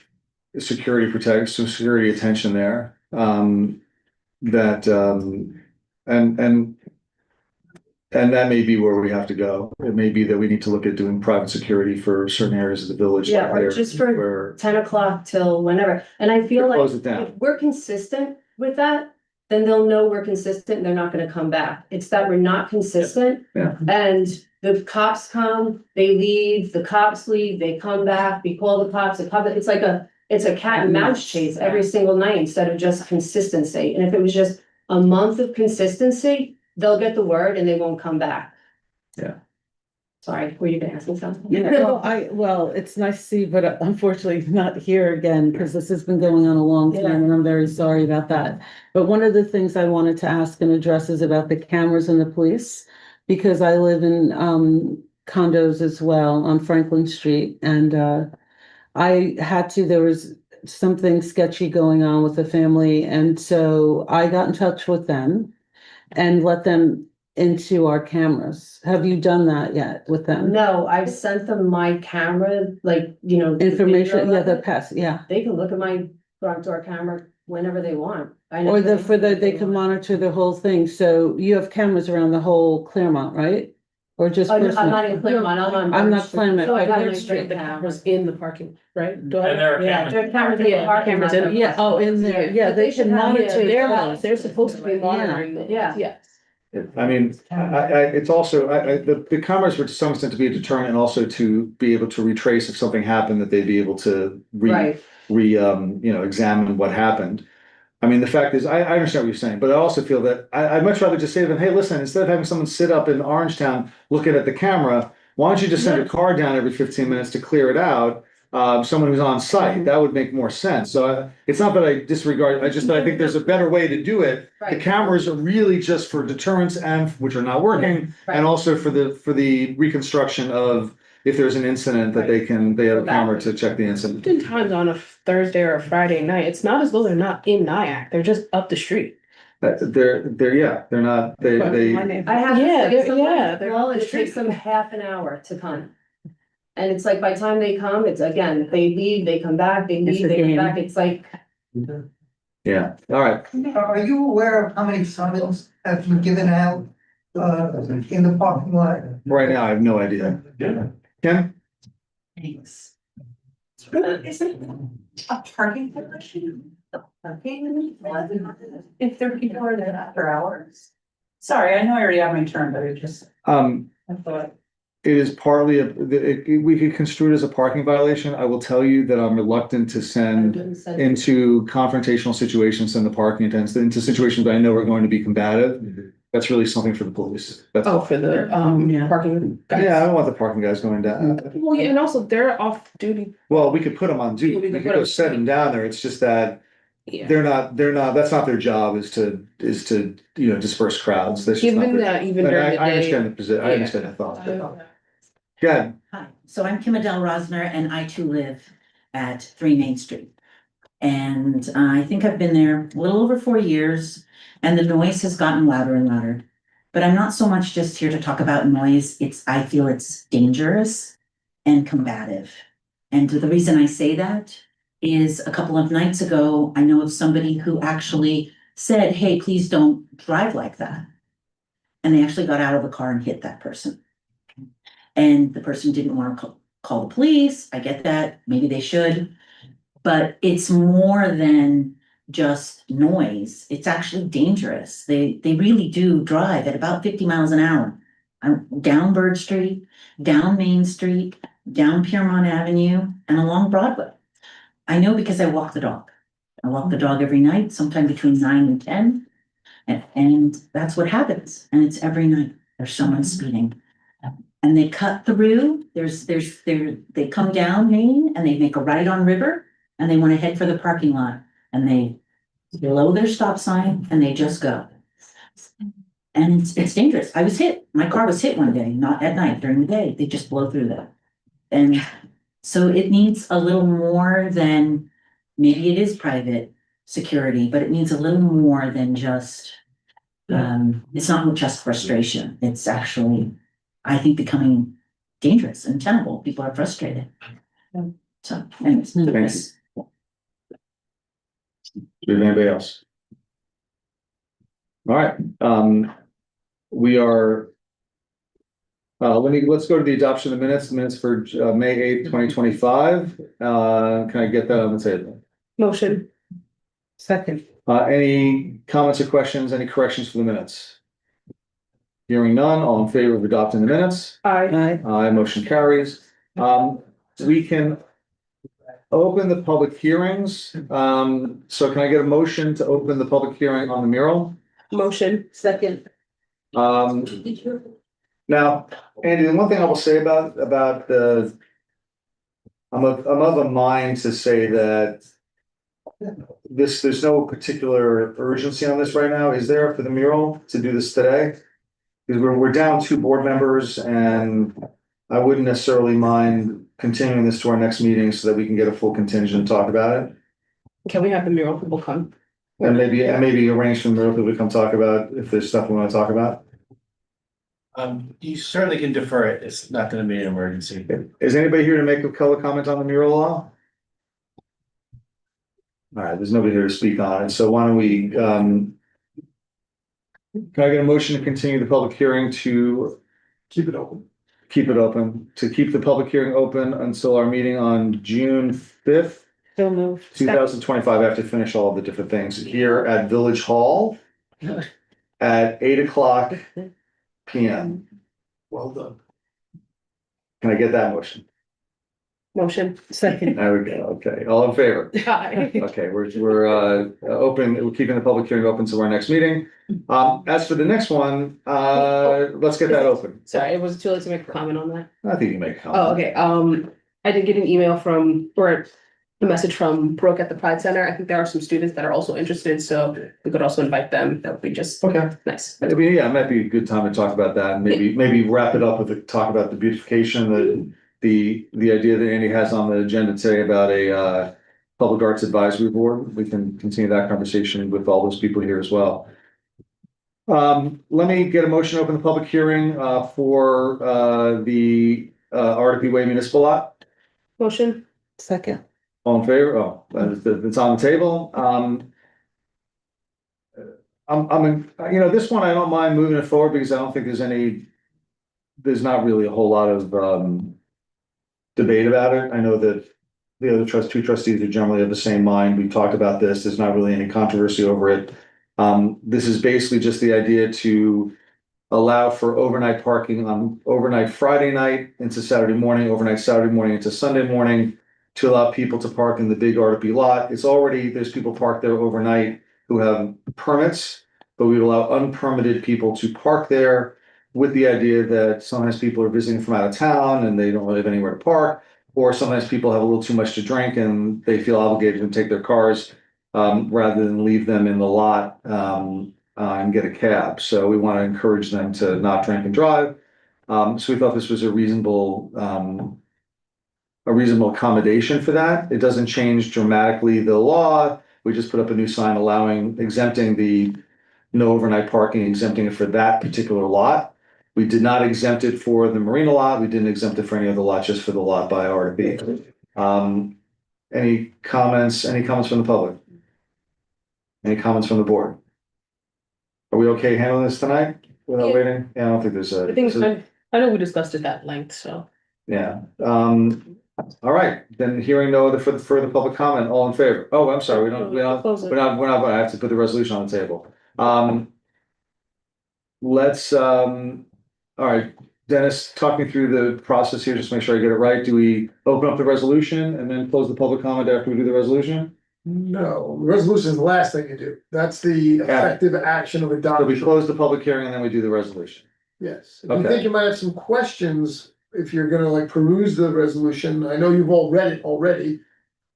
security protect, some security attention there. That, and that may be where we have to go. It may be that we need to look at doing private security for certain areas of the village. Yeah, like or there, just for where 10 o'clock till whenever, and I feel like close it down. if we're consistent with that, then they'll know we're consistent and they're not gonna come back. It's that we're not consistent. Yeah. And the cops come, they leave, the cops leave, they come back, we call the cops, it's like it's a cat and mouse chase every single night instead of just consistency. And if it was just a month of consistency, they'll get the word and they won't come back. Yeah. Sorry, were you gonna ask me something? Yeah, well, it's nice to see, but unfortunately not here again, because this has been going on a long time, and I'm very sorry about that. But one of the things I wanted to ask and address is about the cameras and the police, because I live in condos as well on Franklin Street, and there was something sketchy going on with the family, and so I got in touch with them and let them into our cameras. Have you done that yet with them? No, I've sent them my camera, like, you know. the Information, video yeah, of the it. past, yeah. They can look at my front door camera whenever they want. I know Or they they can monitor the whole thing. So you have cameras around the whole Claremont, right? Or just I'm Christmas? not in Claremont, I'm on. I'm not Birch Street. Claremont. So I got Birch my Street, great camera. in the parking, right? Do I- And there are Yeah, cameras. there are cameras in the parking lot. Cameras in- Yeah, oh, in there, yeah, But they should can have- monitor. They're supposed to be monitoring them. Yeah. Yes. I mean, it's also, the cameras were to some extent to be a deterrent and also to be able to retrace if something happened, that they'd be able to Right, examine what happened. I mean, the fact is, I understand what you're saying, but I also feel that I'd much rather just say to them, hey, listen, instead of having someone sit up in Orangetown looking at the camera, why don't you just send a car down every 15 minutes to clear it out? Someone who's on site, that would make more sense. So it's not that I disregard, I think there's a better way to do it. The right, cameras are really just for deterrence and, which are not working, right. and also for the reconstruction of if there's an incident that they have a camera to check the incident. Oftentimes on a Thursday or a Friday night, it's not as though they're not in Nyack, they're just up the street. They're not, they, I have, Yeah, to say, they're well, up the it takes street. them half an hour to come. And it's like, by the time they come, it's again, they leave, they come back, they leave, they come back, it's like, yeah, all right. Are you aware of how many summons have been given out, in the parking lot? Right now, I have no idea. Ken? Thanks. Is it a parking violation? If there are people are there after hours? Sorry, I know I already have my turn, but it just, I thought. It is partly, we could construe it as a parking violation. I will tell you that I'm reluctant to send into confrontational situations, send the parking attendants into situations that I know are going to be combative. That's really something for the police. That's all. For the parking. guys. Yeah, I don't want the parking guys going down. Well, yeah, and also they're off duty. Well, we could put them on duty. We could go set them down there. It's just that Yeah. they're not, that's not their job, is to, disperse crowds. That's just not Even their- that, even And during the I day. understand the position, I understand the thought. Yeah, Hi, so I'm Kim Adele Rosner and I too live at 3 Main Street. And I think I've been there a little over 4 years and the noise has gotten louder and louder. But I'm not so much just here to talk about noise. I feel it's dangerous and combative. And the reason I say that is a couple of nights ago, I know of somebody who actually said, hey, please don't drive like that. And they actually got out of the car and hit that person. And the person didn't want to call the police. I get that. Maybe they should. But it's more than just noise. It's actually dangerous. They really do drive at about 50 miles an hour. Down Bird Street, down Main Street, down Piermont Avenue, and along Broadway. I know because I walk the dog. I walk the dog every night, sometime between 9 and 10. And that's what happens. And it's every night. There's someone speeding. And they cut through, they come down Main and they make a right on River and they want to head for the parking lot and they below their stop sign and they just go. And it's dangerous. My car was hit one day, not at night, during the day. They just blow through that. And So it needs a little more than, maybe it is private security, but it needs a little more than just, it's not just frustration. It's actually, I think, becoming dangerous and tenable. People are frustrated. So anyways. Thank you. Do we have anybody else? All right, we are. Let's go to the adoption of the minutes for May 8th, 2025. Can I get that on the table? Motion. Second. Any comments or questions, any corrections for the minutes? Hearing none, all in favor of adopting the minutes? Aye. Aye, motion carries. We can open the public hearings. So can I get a motion to open the public hearing on the mural? Motion. Second. Now, Andy, the one thing I will say about the, I'm of a mind to say that there's no particular urgency on this right now, is there, for the mural to do this today? Because we're down 2 board members, and I wouldn't necessarily mind continuing this to our next meeting so that we can get a full contingent and talk about it. Can we have the mural people come? And maybe arrange for the mural people to come talk about if there's stuff we want to talk about. You certainly can defer it. It's not gonna be an emergency. Is anybody here to make a color comment on the mural law? All right, there's nobody here to speak on it, so why don't we, can I get a motion to continue the public hearing to Keep it open. keep it open, to keep the public hearing open until our meeting on June 5th, So moved. 2025. I have to finish all of the different things here at Village Hall at 8:00 PM. Well done. Can I get that motion? Motion. Second. There we go. Okay, all in favor? Aye. Okay, we're open, we're keeping the public hearing open to our next meeting. As for the next one, let's get that open. Sorry, it was too late to make a comment on that. I think you make a comment. Oh, okay. I did get an email or a message from Brooke at the Pride Center. I think there are some students that are also interested, so we could also invite them. That would be just Okay. nice. I mean, yeah, it might be a good time to talk about that, and maybe wrap it up with talk about the beautification, the idea that Andy has on the agenda today about a public arts advisory board. We can continue that conversation with all those people here as well. Let me get a motion to open the public hearing for the RDP Way Municipal Lot. Motion. Second. All in favor? Oh, it's on the table. This one, I don't mind moving it forward because I don't think there's not really a whole lot of debate about it. I know that the other two trustees are generally of the same mind. We talked about this. There's not really any controversy over it. This is basically just the idea to allow for overnight parking on overnight Friday night into Saturday morning, overnight Saturday morning into Sunday morning, to allow people to park in the big RDP lot. There's people parked there overnight who have permits, but we would allow unpermitted people to park there with the idea that sometimes people are visiting from out of town and they don't really have anywhere to park, or sometimes people have a little too much to drink and they feel obligated to take their cars rather than leave them in the lot and get a cab. So we want to encourage them to not drink and drive. So we thought this was a reasonable accommodation for that. It doesn't change dramatically the law. We just put up a new sign exempting the no overnight parking, exempting it for that particular lot. We did not exempt it for the marina lot. We didn't exempt it for any other lot, just for the lot by RDP. Any comments from the public? Any comments from the board? Are we okay handling this tonight without waiting? Yeah, I don't think there's I think I know we discussed it at length, so. yeah. All right, then hearing no other further public comment, all in favor? Oh, I'm sorry, we're not, I have to put the resolution on the table. All right, Dennis, talk me through the process here, just make sure I get it right. Do we open up the resolution and then close the public comment after we do the resolution? No, the resolution is the last thing you do. That's the effective action of So adoption. we close the public hearing and then we do the resolution. Yes, if you Okay. think you might have some questions, if you're gonna like peruse the resolution, I know you've all read it already.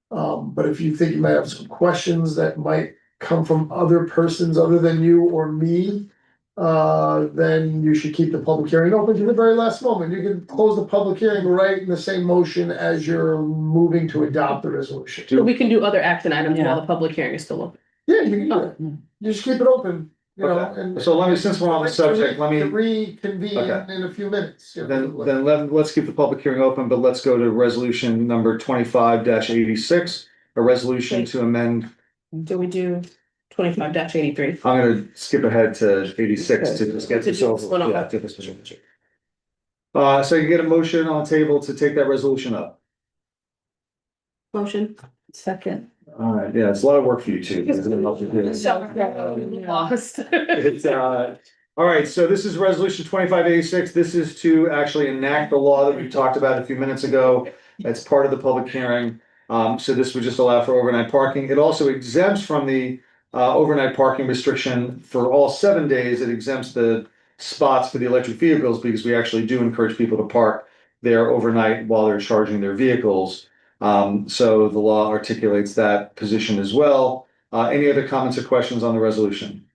But if you think you might have some questions that might come from other persons other than you or me, then you should keep the public hearing open to the very last moment. You can close the public hearing right in the same motion as you're moving to adopt the resolution. So we can do other action items while the public hearing is still open. Yeah, you can do it. You just keep it open, you know, Okay. and. So let me, since we're on the subject, let me. To reconvene Okay. in a few minutes. Then let's keep the public hearing open, but let's go to resolution number 25-86, a resolution to amend. Do we do 25-83? I'm gonna skip ahead to 86 to just get To this do over. this one off. Yeah, get this one over. So you get a motion on the table to take that resolution up. Motion. Second. All right, yeah, it's a lot of work for you too. It's gonna help you do this. Lost. It's, all right, so this is resolution 25-86. This is to actually enact the law that we talked about a few minutes ago. That's part of the public hearing. So this would just allow for overnight parking. It also exempts from the overnight parking restriction for all 7 days. It exempts the spots for the electric vehicles because we actually do encourage people to park there overnight while they're charging their vehicles. So the law articulates that position as well. Any other comments or questions on the resolution?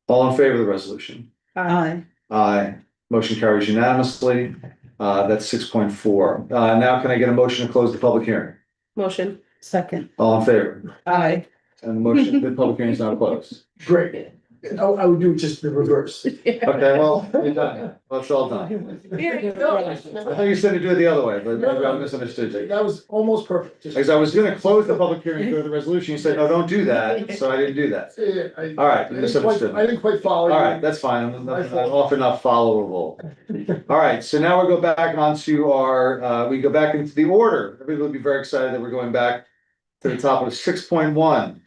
All in favor of the resolution? Aye. Aye. Motion carries unanimously. That's 6.4. Now can I get a motion to close the public hearing? Motion. Second. All in favor? Aye. And the motion, the public hearing is now closed. Great. I would do just the reverse. Okay, well, you're done. Well, it's all done. I thought you said to do it the other way, but maybe I misunderstood you. That was almost perfect. Because I was gonna close the public hearing and go to the resolution. You said, no, don't do that. So I didn't do that. Yeah, All right, you misunderstood. I didn't quite follow you. All right, that's fine. I'm often not followable. All right, so now we go back onto our, we go back into the order. Everybody will be very excited that we're going back to the top of 6.1.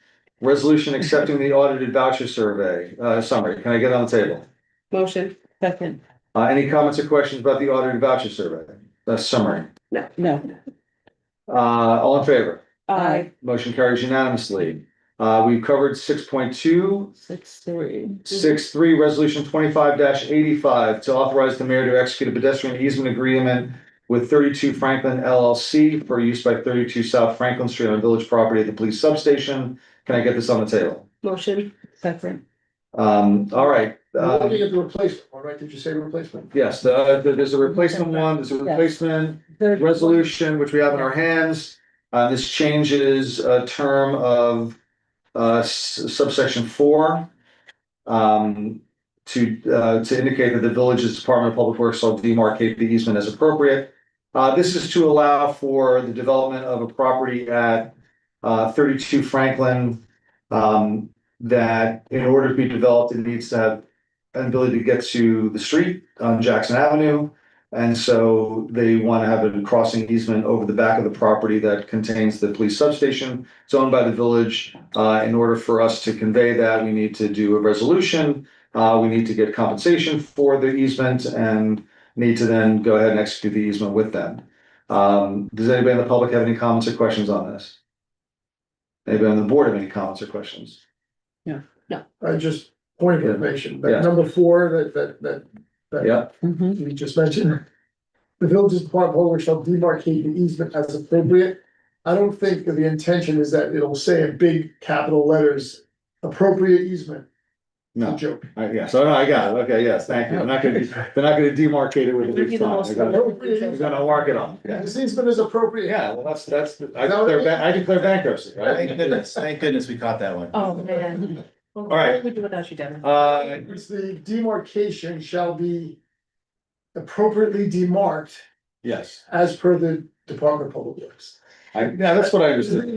Resolution accepting the audited voucher survey, summary. Can I get on the table? Motion. Second. Any comments or questions about the audited voucher survey? Summary. No. All in favor? Aye. Motion carries unanimously. We've covered 6.2. 6-3. 6.3, resolution 25-85 to authorize the mayor to execute a pedestrian easement agreement with 32 Franklin LLC for use by 32 South Franklin Street on village property at the police substation. Can I get this on the table? Motion. Second. All right. We're looking at the replacement, all right? Did you say replacement? Yes, there's a replacement one, there's a replacement resolution, which we have in our hands. This changes a term of subsection 4 to indicate that the village's Department of Public Works shall demarcate the easement as appropriate. This is to allow for the development of a property at 32 Franklin, that in order to be developed, it needs to have an ability to get to the street on Jackson Avenue. And so they want to have a crossing easement over the back of the property that contains the police substation. It's owned by the village. In order for us to convey that, we need to do a resolution. We need to get compensation for the easement and need to then go ahead and execute the easement with them. Does anybody in the public have any comments or questions on this? Anybody on the board have any comments or questions? I just, point of information, Yeah. that number 4, that Yeah, you just mentioned. The village's Department of Public Works shall demarcate the easement as appropriate. I don't think that the intention is that it'll say in big capital letters, appropriate easement. no, Joke. yeah, so no, I got it. Okay, yes, thank you. They're not gonna demarcate it with a big sign. They're gonna mark it on. Yeah, This easement is appropriate. yeah, well, I declare bankruptcy, right? Thank goodness we caught that one. Oh, man. All right. What would we do without you, Devin? It's the demarcation shall be appropriately demarked Yes, as per the Department of Public Works. yeah, that's what I understood.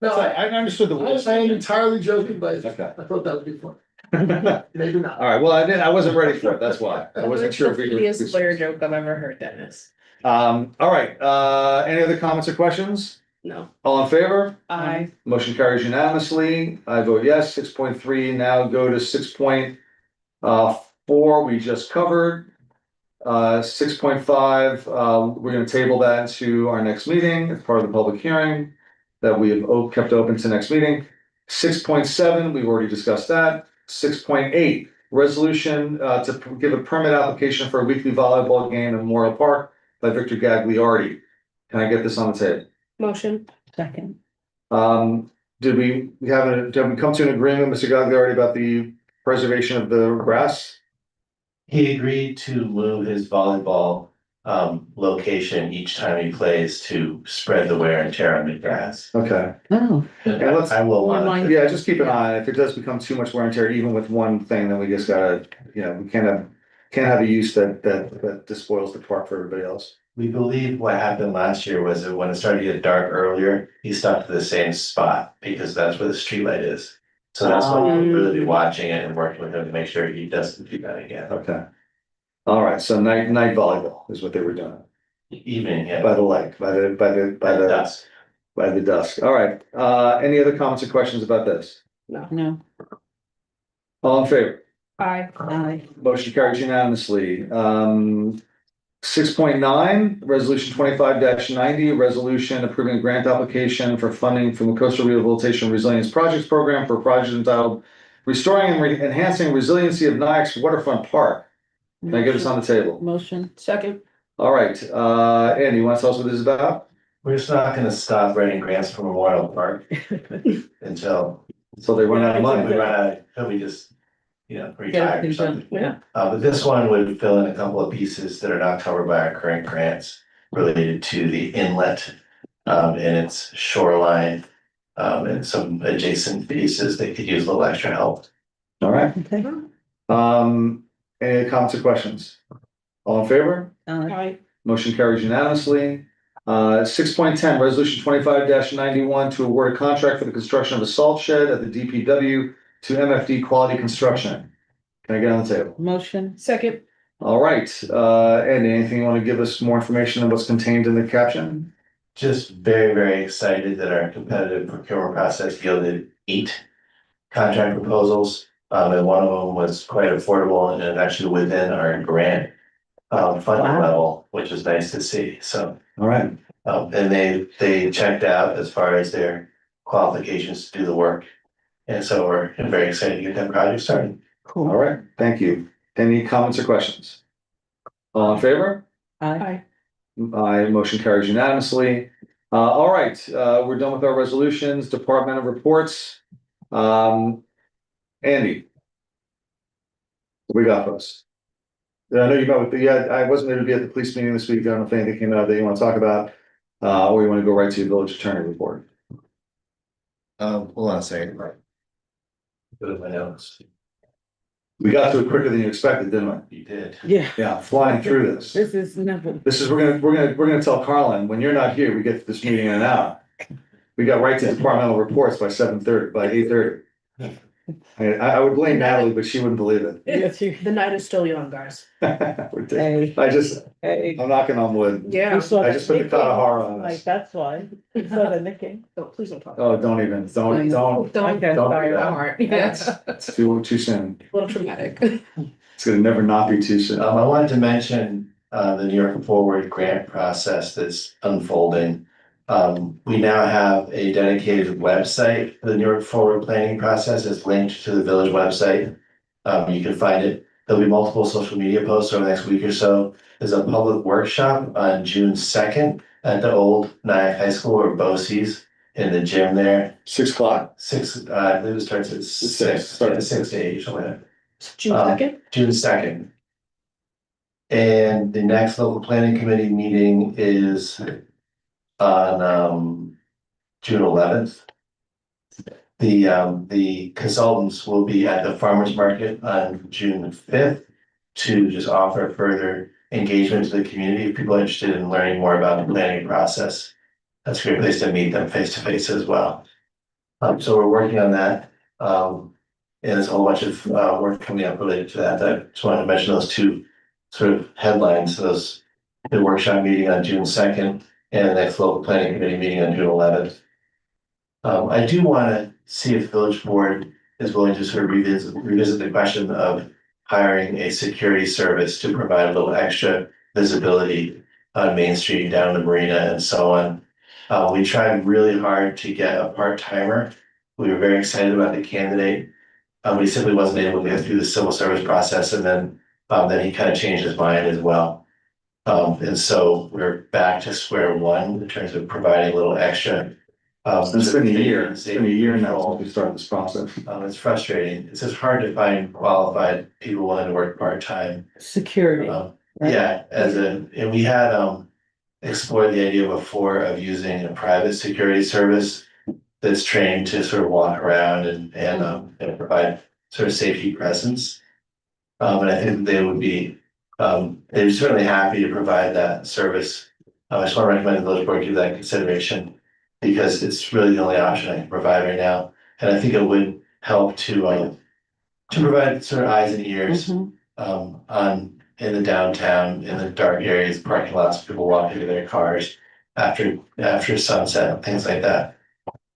No, I understood the. I am entirely joking, but Okay. I thought that would be fun. All Maybe not. right, well, I wasn't ready for it, that's why. I wasn't sure if we The were. funniest lawyer joke I've ever heard, Dennis. All right, any other comments or questions? No. All in favor? Aye. Motion carries unanimously. I vote yes. 6.3, now go to 6.4, we just covered. 6.5, we're gonna table that to our next meeting as part of the public hearing that we have kept open to next meeting. 6.7, we've already discussed that. 6.8, resolution to give a permit application for a weekly volleyball game in Memorial Park by Victor Gagliardi. Can I get this on the table? Motion. Second. Did we come to an agreement, Mr. Gagliardi, about the preservation of the grass? He agreed to move his volleyball location each time he plays to spread the wear and tear on the grass. Okay. Oh. And And let's- I will Well, monitor. Yeah, just keep an eye. If it does become too much wear and tear, even with one thing, then we just gotta, we can't have a use that despoils the park for everybody else. We believe what happened last year was that when it started to get dark earlier, he stopped at the same spot because that's where the streetlight is. So that's why we'll really be watching it and working with him to make sure he doesn't do that again. Okay. All right, so night volleyball is what they were doing Evening, yeah. by the lake, by the Dusk. by the dusk. All right, any other comments or questions about this? No. All in favor? Aye. Motion carries unanimously. 6.9, resolution 25-90, a resolution approving a grant application for funding from the Coastal Rehabilitation Resilience Projects Program for a project entitled Restoring and Enhancing Resiliency of Nyack's Waterfront Park. Can I get this on the table? Motion. Second. All right, Andy, you want to tell us what this is about? We're just not gonna stop writing grants for Memorial Park until They run out of we money. run out, until we just, retire or something. Yeah. But this one would fill in a couple of pieces that are not covered by our current grants related to the inlet and its shoreline and some adjacent pieces that could use a little extra help. All right, Okay. any comments or questions? All in favor? Aye. Motion carries unanimously. 6.10, resolution 25-91 to award a contract for the construction of a salt shed at the DPW to MFD Quality Construction. Can I get on the table? Motion. Second. All right, Andy, anything you want to give us more information on what's contained in the caption? Just very, very excited that our competitive procurement process yielded 8 contract proposals. And one of them was quite affordable and actually within our grant funding level, which is nice to see. So, All right, and they checked out as far as their qualifications to do the work. And so we're very excited to get that project started. all right, thank you. Any comments or questions? All in favor? Aye. Aye, motion carries unanimously. All right, we're done with our resolutions, departmental reports. Andy. What we got, folks? I know you met with I wasn't able to be at the police meeting this week. I don't know if anything came out that you want to talk about, or you want to go right to the village attorney report. Hold on a second. Go to my notes. We got to it quicker than you expected, didn't we? You did. Yeah. Yeah, flying through this. This is never. We're gonna tell Carlin, when you're not here, we get to this meeting in an hour. We got right to departmental reports by 7:30, by 8:30. I would blame Natalie, but she wouldn't believe it. Yes, you. The night is still young, guys. Hey. I'm knocking on wood. Yeah. We saw I just put the cloud of horror on Like, us. that's why. We saw the nicking. Please don't talk. Oh, don't even, don't. Okay, Don't sorry, do that. my heart. Yes. It's too soon. A little traumatic. It's gonna never not be too soon. I wanted to mention the New York Forward grant process that's unfolding. We now have a dedicated website for the New York Forward planning process. It's linked to the village website. You can find it. There'll be multiple social media posts over the next week or so. There's a public workshop on June 2nd at the old Nyack High School or BOCES in the gym there. 6 o'clock. 6, I believe it starts at 6, Starts at 6 to 8, something like that. June 2nd? June 2nd. And the next local planning committee meeting is on June 11th. The consultants will be at the farmers market on June 5th to just offer further engagement to the community. If people are interested in learning more about the planning process, that's a great place to meet them face to face as well. So we're working on that. And there's a whole bunch of work coming up related to that. I just wanted to mention those 2 sort of headlines, the workshop meeting on June 2nd and the next local planning committee meeting on June 11th. I do want to see if the village board is willing to sort of revisit the question of hiring a security service to provide a little extra visibility on Main Street, down the marina and so on. We tried really hard to get a part-timer. We were very excited about the candidate. But he simply wasn't able to get through the civil service process, and then he kind of changed his mind as well. And so we're back to square one in terms of providing a little extra It's been a year now since we started this process. It's frustrating. It's just hard to find qualified people willing to work part-time. Security. Yeah, and we had, explored the idea before of using a private security service that's trained to sort of walk around and provide sort of safety presence. And I think they would be, they're certainly happy to provide that service. I just want to recommend the village board give that consideration because it's really the only option I can provide right now. And I think it would help to provide sort of eyes and ears, in the downtown, in the dark areas, parking lots, people walking to their cars after sunset, things like that.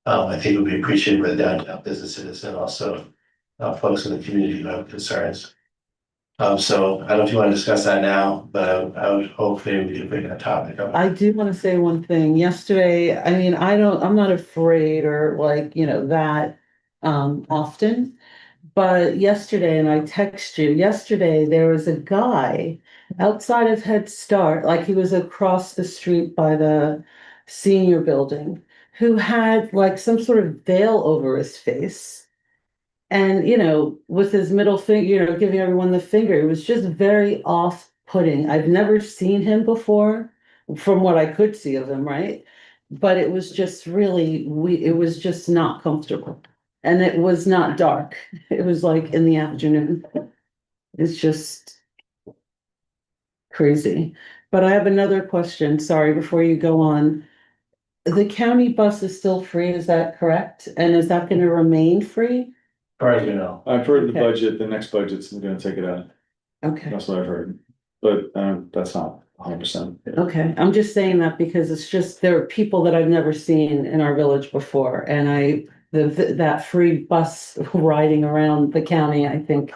I think it would be appreciated by the downtown businesses and also folks in the community who have concerns. So I don't know if you want to discuss that now, but I would hope maybe we could bring that topic up. I do want to say one thing. Yesterday, I mean, I'm not afraid or that often. But yesterday, and I text you, yesterday, there was a guy outside of Head Start, like he was across the street by the senior building, who had like some sort of veil over his face. And, with his middle finger, giving everyone the finger, it was just very off-putting. I've never seen him before, from what I could see of him, right? But it was just really, it was just not comfortable. And it was not dark. It was like in the afternoon. It's just crazy. But I have another question, sorry, before you go on. The county bus is still free, is that correct? And is that gonna remain free? As far as we know. I've heard the Okay. budget, the next budget's gonna take it out. Okay, That's what I've heard. But that's not 100%. okay. I'm just saying that because it's just, there are people that I've never seen in our village before. And that free bus riding around the county, I think,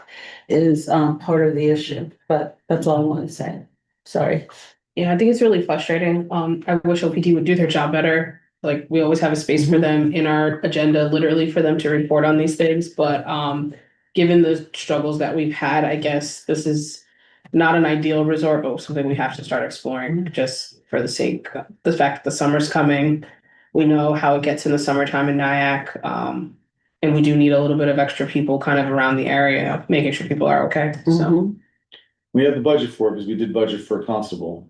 is part of the issue, but that's all I want to say. Sorry. Yeah, I think it's really frustrating. I wish OPD would do their job better. Like, we always have a space for them in our agenda, literally for them to report on these things, but given the struggles that we've had, I guess this is not an ideal resort, but something we have to start exploring just for the sake of the fact that the summer's coming. We know how it gets in the summertime in Nyack. And we do need a little bit of extra people kind of around the area, making sure people are okay, so. We have the budget for it because we did budget for a constable.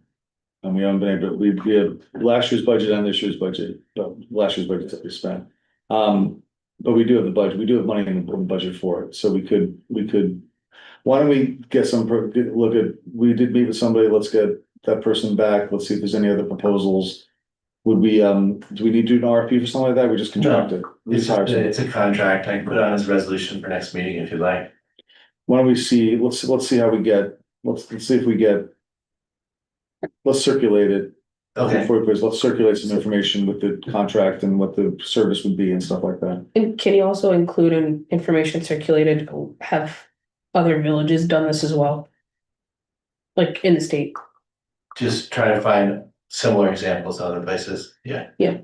And we haven't been able, we have last year's budget and this year's budget, but last year's budget that we spent. But we do have the budget, we do have money in the budget for it, so we could, why don't we get we did meet with somebody, let's get that person back, let's see if there's any other proposals. Would we, do we need to do an RFP for something like that? We just contract it? We just hire somebody? It's a contract. I can put it on as a resolution for next meeting if you'd like. Why don't we see, let's see how we get, let's see if we get. Let's circulate it. Okay. Before we close, let's circulate some information with the contract and what the service would be and stuff like that. And can you also include in information circulated, have other villages done this as well? Like in the state? Just trying to find similar examples in other places. Yeah. Yeah.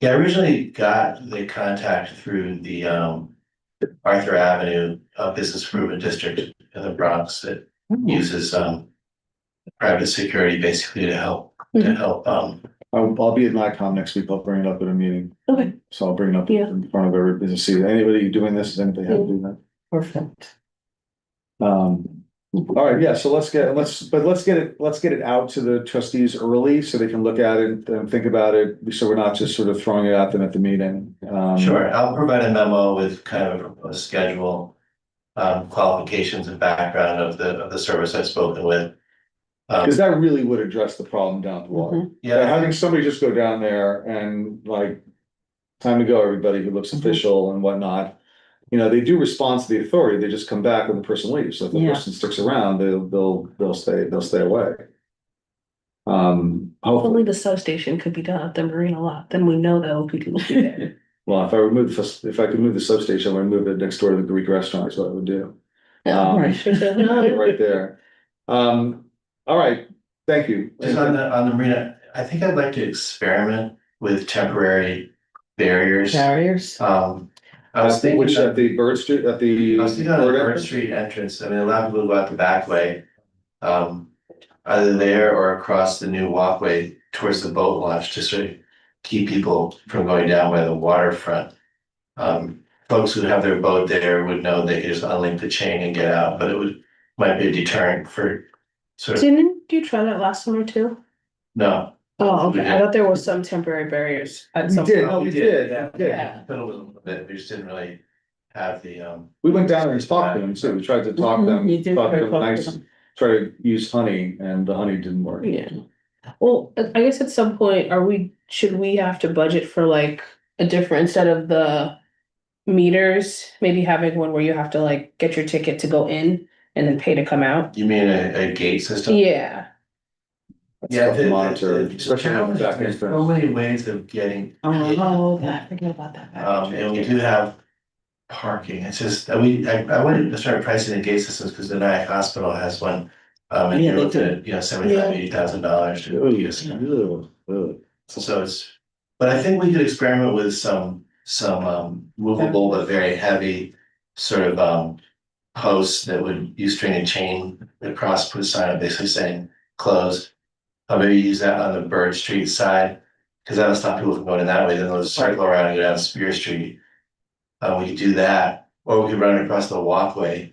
Yeah, I originally got the contact through the Arthur Avenue Business Improvement District in the Bronx that uses private security basically to help. I'll be at NICOM next week. I'll bring it up at a meeting. Okay. So I'll bring it up Yeah. in front of every business. See, anybody doing this, is anybody have to do that? Perfect. All right, yeah, so let's get it out to the trustees early so they can look at it and think about it. So we're not just sort of throwing it at them at the meeting. Sure, I'll provide a memo with kind of a proposed schedule, qualifications and background of the service I've spoken with. Cause that really would address the problem down the water. Yeah, Having somebody just go down there and like, time to go, everybody who looks official and whatnot. You know, they do respond to the authority, they just come back when the person leaves, so if the Yeah. person sticks around, they'll stay away. Only Hopefully, the substation could be done at the marina lot, then we know that OPD will be there. well, if I could move the substation, I would move it next door to the Greek restaurant, is what I would do. Right there. All right, thank you. just on the marina, I think I'd like to experiment with temporary barriers. I was thinking Which at the Bird Street, I was thinking on the Bird Street entrance, I mean, a lot of people go out the back way. Either there or across the new walkway towards the boat launch to sort of keep people from going down by the waterfront. Folks who have their boat there would know they could just unlink the chain and get out, but might be a deterrent for sort of, Didn't you try that last summer too? no. Oh, We okay, did. I thought there was some temporary barriers at We some. did. point. Oh, we did. Yeah. Fiddled with them a bit, we just didn't really have the, We went down there and talked to them, so we tried to talk them, You did talk try to to them talk to nice, them. try to use honey, and the honey didn't work. Yeah. Well, I guess at some point, should we have to budget for like a different, instead of the meters, maybe having one where you have to like get your ticket to go in and then pay to come out? you mean a gate system? Yeah. Yeah, Tough to monitor, especially on the back end. there's so many ways of getting. Oh, I forget about that. And we do have parking, it's just, I wouldn't just start pricing the gate systems, because the Nyack Hospital has one. And Yeah, you're they looking do. at, $75,000-$80,000 to use. So but I think we could experiment with some movable but very heavy sort of posts that would use string and chain across, put a sign up basically saying closed. I'll maybe use that on the Bird Street side, because that'll stop people from going in that way, then they'll just circle around and go down Spear Street. We could do that, or we could run across the walkway,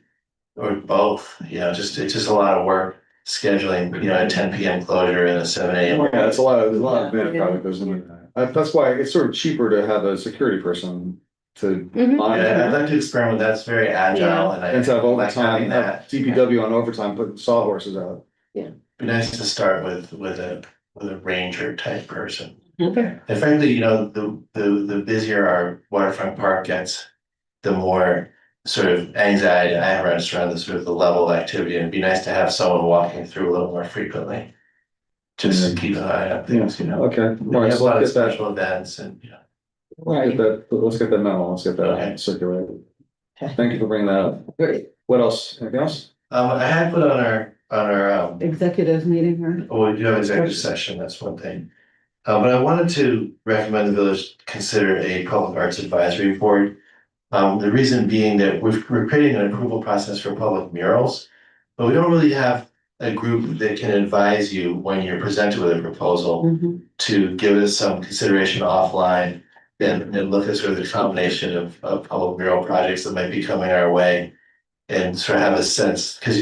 or both, it's just a lot of work scheduling, a 10 PM closure and a 7 AM. Yeah, there's a lot of manpower that goes into that. That's why it's sort of cheaper to have a security person to Mhm. monitor. Yeah, I'd like to experiment, that's very agile, and I And to have like having overtime, have that. DPW on overtime, putting sawhorses out. Be nice to start with a ranger type person. Okay. And frankly, the busier our waterfront park gets, the more sort of anxiety I have around the sort of the level of activity, and it'd be nice to have someone walking through a little more frequently. Just to keep an eye on things, Okay. We have a lot of special events and, Let's get that memo, let's get that Okay. circulated. Thank you for bringing that up. Great. What else? Anything else? I had put on our Executive meeting, right? well, we do have executive session, that's one thing. But I wanted to recommend the village consider a public arts advisory board. The reason being that we're creating an approval process for public murals, but we don't really have a group that can advise you when you're presented with a proposal to give us some consideration offline and look at sort of the combination of public mural projects that might be coming our way and sort of have a sense, because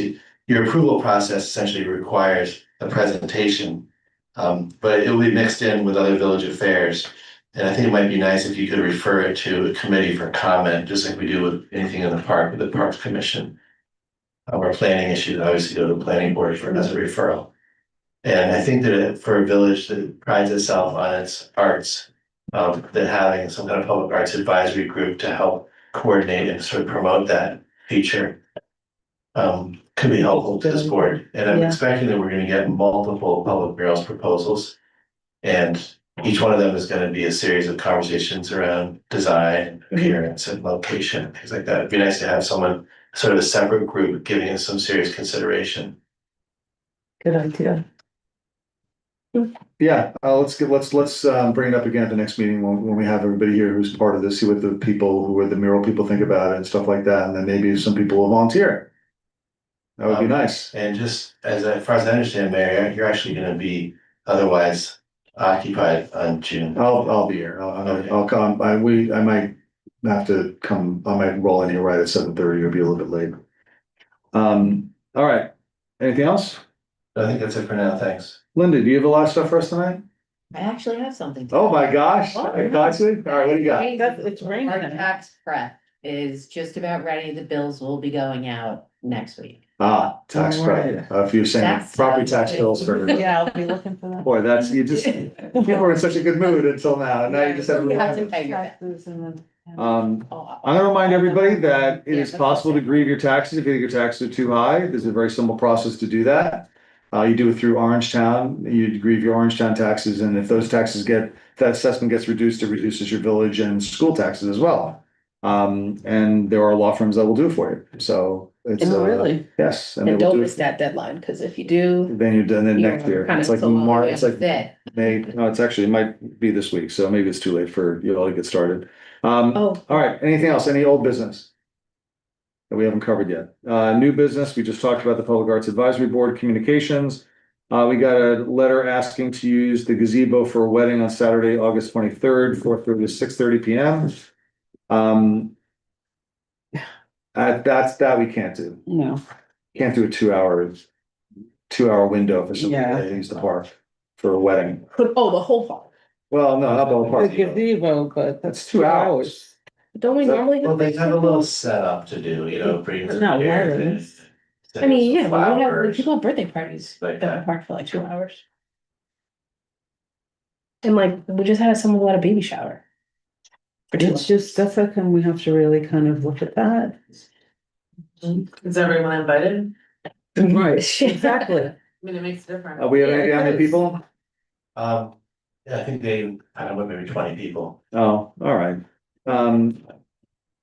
your approval process essentially requires a presentation. But it will be mixed in with other village affairs. And I think it might be nice if you could refer it to a committee for comment, just like we do with anything in the park, with the Parks Commission. Or planning issues, obviously go to the planning board as a referral. And I think that for a village that prides itself on its arts, that having some kind of public arts advisory group to help coordinate and sort of promote that feature could be helpful to this board. And I'm expecting that we're gonna get multiple public murals proposals. And each one of them is gonna be a series of conversations around design, appearance, and location, things like that. It'd be nice to have someone, sort of a separate group, giving it some serious consideration. Good idea. Yeah, let's bring it up again at the next meeting when we have everybody here who's part of this, see what the people who are the mural people think about it and stuff like that, and then maybe some people will volunteer. That would be nice. And just as far as I understand, Mary, you're actually gonna be otherwise occupied on June. I'll be here. I'll come. I might have to come. I might roll in here right at 7:30 or be a little bit late. All right. Anything else? I think that's it for now, thanks. Linda, do you have a lot of stuff for us tonight? I actually have something. Oh my gosh. I got you. All right, what do you got? It's raining. Our tax prep is just about ready. The bills will be going out next week. Tax prep. If you're saying Tax property stuff. tax bills for, Yeah, I'll be looking for that. boy, that's, people were in such a good mood until now. Now you just have. You have to pay your Taxes and then- I'm Oh, gonna remind everybody that it Yeah, is that's possible to okay. grieve your taxes if you think your taxes are too high. There's a very simple process to do that. You do it through Orangetown. You grieve your Orangetown taxes, and if those taxes if that assessment gets reduced, it reduces your village and school taxes as well. And there are law firms that will do it for you. So it's Really? yes, and And they will don't do miss it. that deadline, because if you do, Then you're done. Then you're next year, kinda it's like so long March. away. It's like May. No, it's actually it might be this week. So maybe it's too late for you all to get started. oh, All right, anything else? Any old business? That we haven't covered yet? New business, we just talked about the Public Arts Advisory Board communications. We got a letter asking to use the gazebo for a wedding on Saturday, August 23rd, 4:30 to 6:30 p.m. That we can't do. No. Can't do a 2 hour window for somebody Yeah. that needs the park for a wedding. Oh, the whole park. Well, no, not the whole The park. gazebo, but That's 2 hours. Don't we normally? Well, they have a little setup to do, you know, bring some Not chairs wedding. in, I mean, yeah, but we have, like, flowers. people have birthday parties Like at the that. park for like 2 hours. And like, we just had someone let a baby shower. For 2 it's hours. just, that's how come we have to really kind of look at that. Is everyone invited? Right, exactly. I mean, it makes a difference. We have any, how many people? Yeah, I think they, I don't know, maybe 20 people. Oh, all right.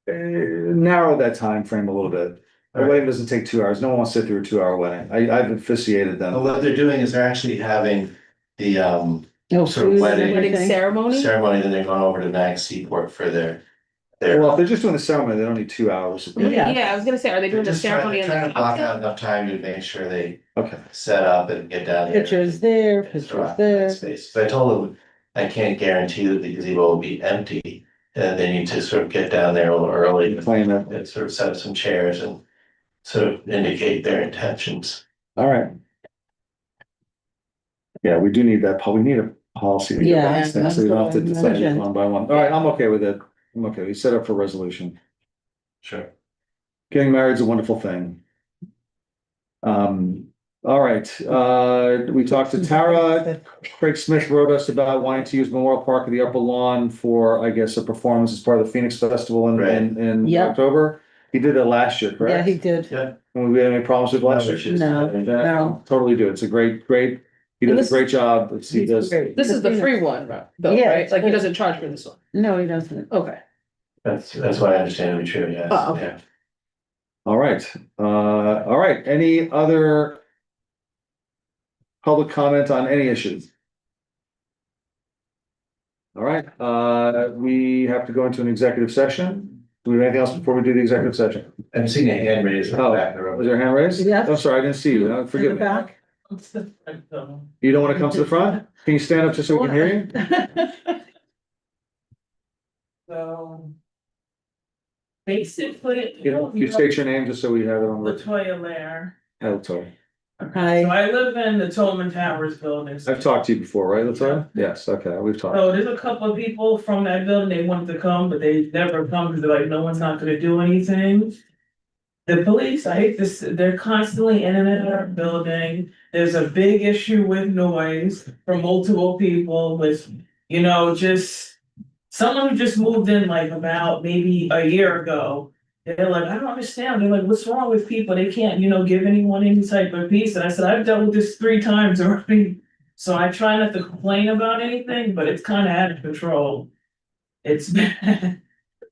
Narrow that time frame a little bit. A wedding doesn't take 2 hours. No one wants to sit through a 2 hour wedding. I've officiated But them. what they're doing is they're actually having the No sort of food and wedding Wedding everything. ceremony? ceremony, then they're going over to Nag Seaport for their. Well, if they're just doing the ceremony, they don't need 2 hours. Yeah. Yeah, I was gonna say, are they They're doing the just ceremony trying and to the block out cocktail? enough time to make sure they Okay. set up and get down there. Pictures there, It's pictures around there. that space. So I told them, I can't guarantee that the gazebo will be empty. And they need to sort of get down there a little early Claim it. and sort of set up some chairs and sort of indicate their intentions. All right. Yeah, we do need that, we need a policy. to get Yeah, that stuff, so we don't have to that's decide it urgent. one by one. All right, I'm okay with it. I'm okay. We set up for resolution. Sure. Getting married is a wonderful thing. All right, we talked to Tara. Craig Smith wrote us about wanting to use Memorial Park of the Upper Lawn for, I guess, a performance as part of the Phoenix Festival in Yeah. October. He did it last year, Yeah, correct? he did. Yeah. And we had any problems with last No year? issues. No, Yeah, no. Totally do. It's a great, he And does this- a great job. He He's does. great. This is the free one, though, Yeah, right? it's Like, he good. doesn't charge for this one. No, he doesn't. Okay. That's what I understand to be true, yes. Oh, okay. Yeah. All right. Any other public comment on any issues? All right, we have to go into an executive session. Do we have anything else before we do the executive session? I'm seeing a hand raised in the Oh, back of the room. was there a hand raised? Yeah. I'm sorry, I didn't see you. In Forgive the me. back. You don't want to come to the front? Can you stand up just so we can hear you? So. Basically. You state your name just so we have it on record. Latoya Lair. Latoya. Hi. So I live in the Tolman Towers building. I've talked to you before, right, Latoya? Yes, okay, we've talked. So there's a couple of people from that building, they wanted to come, but they never come because they're like, no one's not gonna do anything. The police, I hate this, they're constantly in and out of our building. There's a big issue with noise from multiple people with, you know, just someone who just moved in like about maybe a year ago. They're like, I don't understand. They're like, what's wrong with people? They can't, you know, give anyone any type of peace. And I said, I've dealt with this 3 times already. So I try not to complain about anything, but it's kind of out of control. It's bad.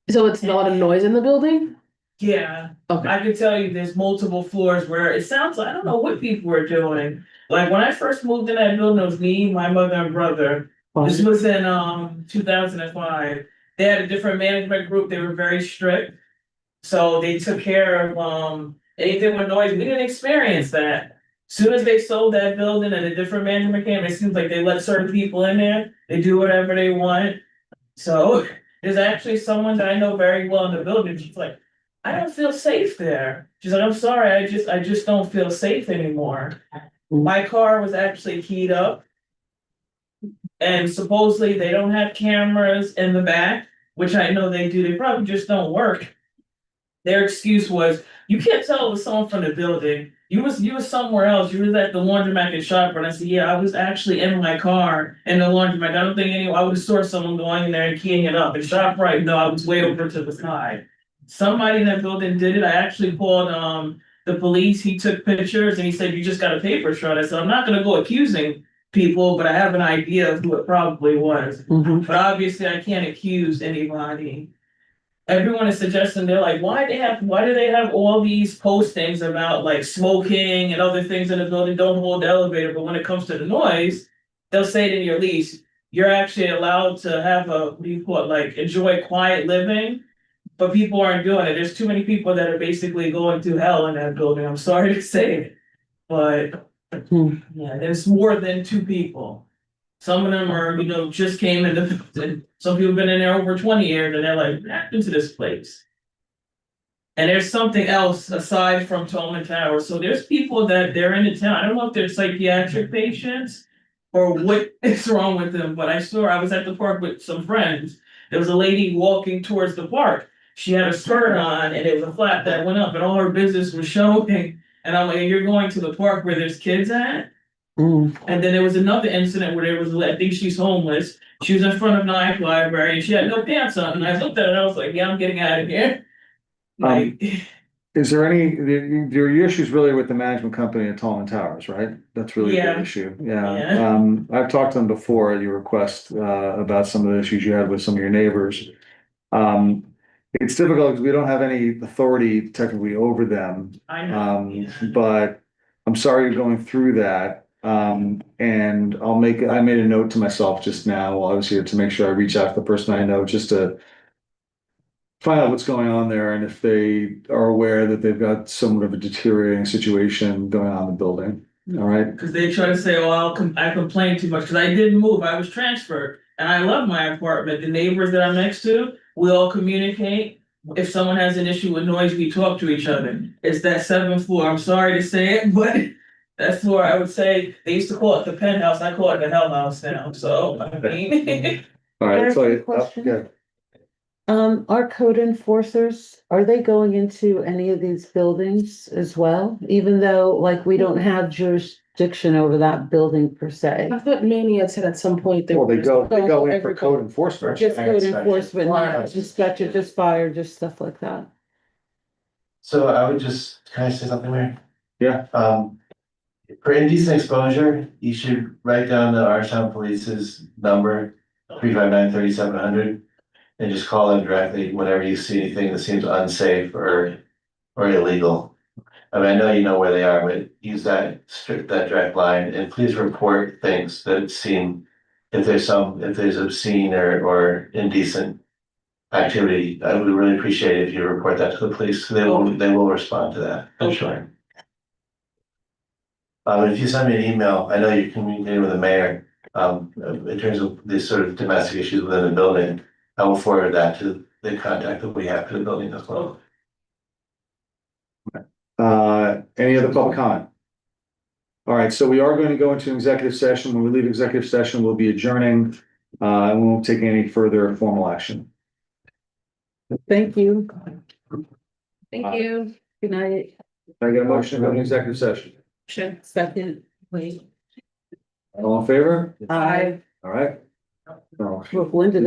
So it's a lot of noise in the building? Yeah, Okay. I can tell you there's multiple floors where it sounds like, I don't know what people are doing. Like when I first moved in that building, it was me, my mother and brother. This was in 2005. They had a different management group. They were very strict. So they took care of anything with noise. We didn't experience that. Soon as they sold that building and a different management came, it seems like they let certain people in there. They do whatever they want. So there's actually someone that I know very well in the building. She's like, I don't feel safe there. She's like, I'm sorry, I just don't feel safe anymore. My car was actually keyed up. And supposedly they don't have cameras in the back, which I know they do. They probably just don't work. Their excuse was, you can't tell it was someone from the building. You was somewhere else. You was at the laundromat and shop. And I said, yeah, I was actually in my car in the laundromat. I don't think I would have saw someone going in there and keying it up. And ShopRite, no, I was way over to the side. Somebody in that building did it. I actually called the police. He took pictures and he said, you just got a paper shred. I said, I'm not gonna go accusing people, but I have an idea of who it probably was. Mhm. But obviously I can't accuse anybody. Everyone is suggesting, they're like, why do they have all these postings about like smoking and other things in the building? Don't hold the elevator, but when it comes to the noise, they'll say it in your lease. You're actually allowed to have what do you call it, like enjoy quiet living, but people aren't doing it. There's too many people that are basically going to hell in that building. I'm sorry to say it, but Yeah, there's more than two people. Some of them are, just came in some people have been in there over 20 years and they're like, what happened to this place? And there's something else aside from Tolman Tower. So there's people that they're in the town. I don't know if they're psychiatric patients or what is wrong with them, but I was at the park with some friends. There was a lady walking towards the park. She had a skirt on and it was a flap that went up and all her business was showing. And I'm like, you're going to the park where there's kids at? And then there was another incident where there was, I think she's homeless. She was in front of Nyack Library and she had no pants on. And I looked at her and I was like, yeah, I'm getting out of here. Like, Is there any, your issues really with the management company at Tallman Towers, right? That's really Yeah. the issue, Yeah. I've talked to them before at your request, about some of the issues you had with some of your neighbors. It's difficult because we don't have any authority technically over them. I know. But I'm sorry you're going through that. And I made a note to myself just now while I was here to make sure I reach out to the person I know just to find out what's going on there and if they are aware that they've got somewhat of a deteriorating situation going on in the building. All right. Cause they try to say, oh, I complained too much, cause I didn't move, I was transferred. And I love my apartment, the neighbors that I'm next to, we all communicate. If someone has an issue with noise, we talk to each other. It's that 7th floor, I'm sorry to say it, but that's where I would say, they used to call it the penthouse, I call it the hell house now, so, I mean. All right, so, Question? yeah. Our code enforcers, are they going into any of these buildings as well? Even though like we don't have jurisdiction over that building per se? I thought Manny had said at some point they Well, were. they go in for Everybody. code enforcement. Just code Inspection. enforcement, not inspector, just fire, just stuff like that. So I would can I say something, Mayor? Yeah. For indecent exposure, you should write down the Archtown Police's number, 359-3700. And just call them directly whenever you see anything that seems unsafe or illegal. I mean, I know you know where they are, but use that direct line and please report things that seem, if there's obscene or indecent activity, I would really appreciate it if you report that to the police. They will respond to that, I'm sure. If you send me an email, I know you're communicating with the mayor, in terms of these sort of domestic issues within the building. I will forward that to the contact that we have for the building as well. Any other public comment? All right, so we are going to go into executive session. When we leave executive session, we'll be adjourning, and we won't take any further formal action. Thank you. Thank you. Good night. Can I get a motion to go into executive session? Sure. Second, wait. All in favor? Aye. All right. Well, if Linda doesn't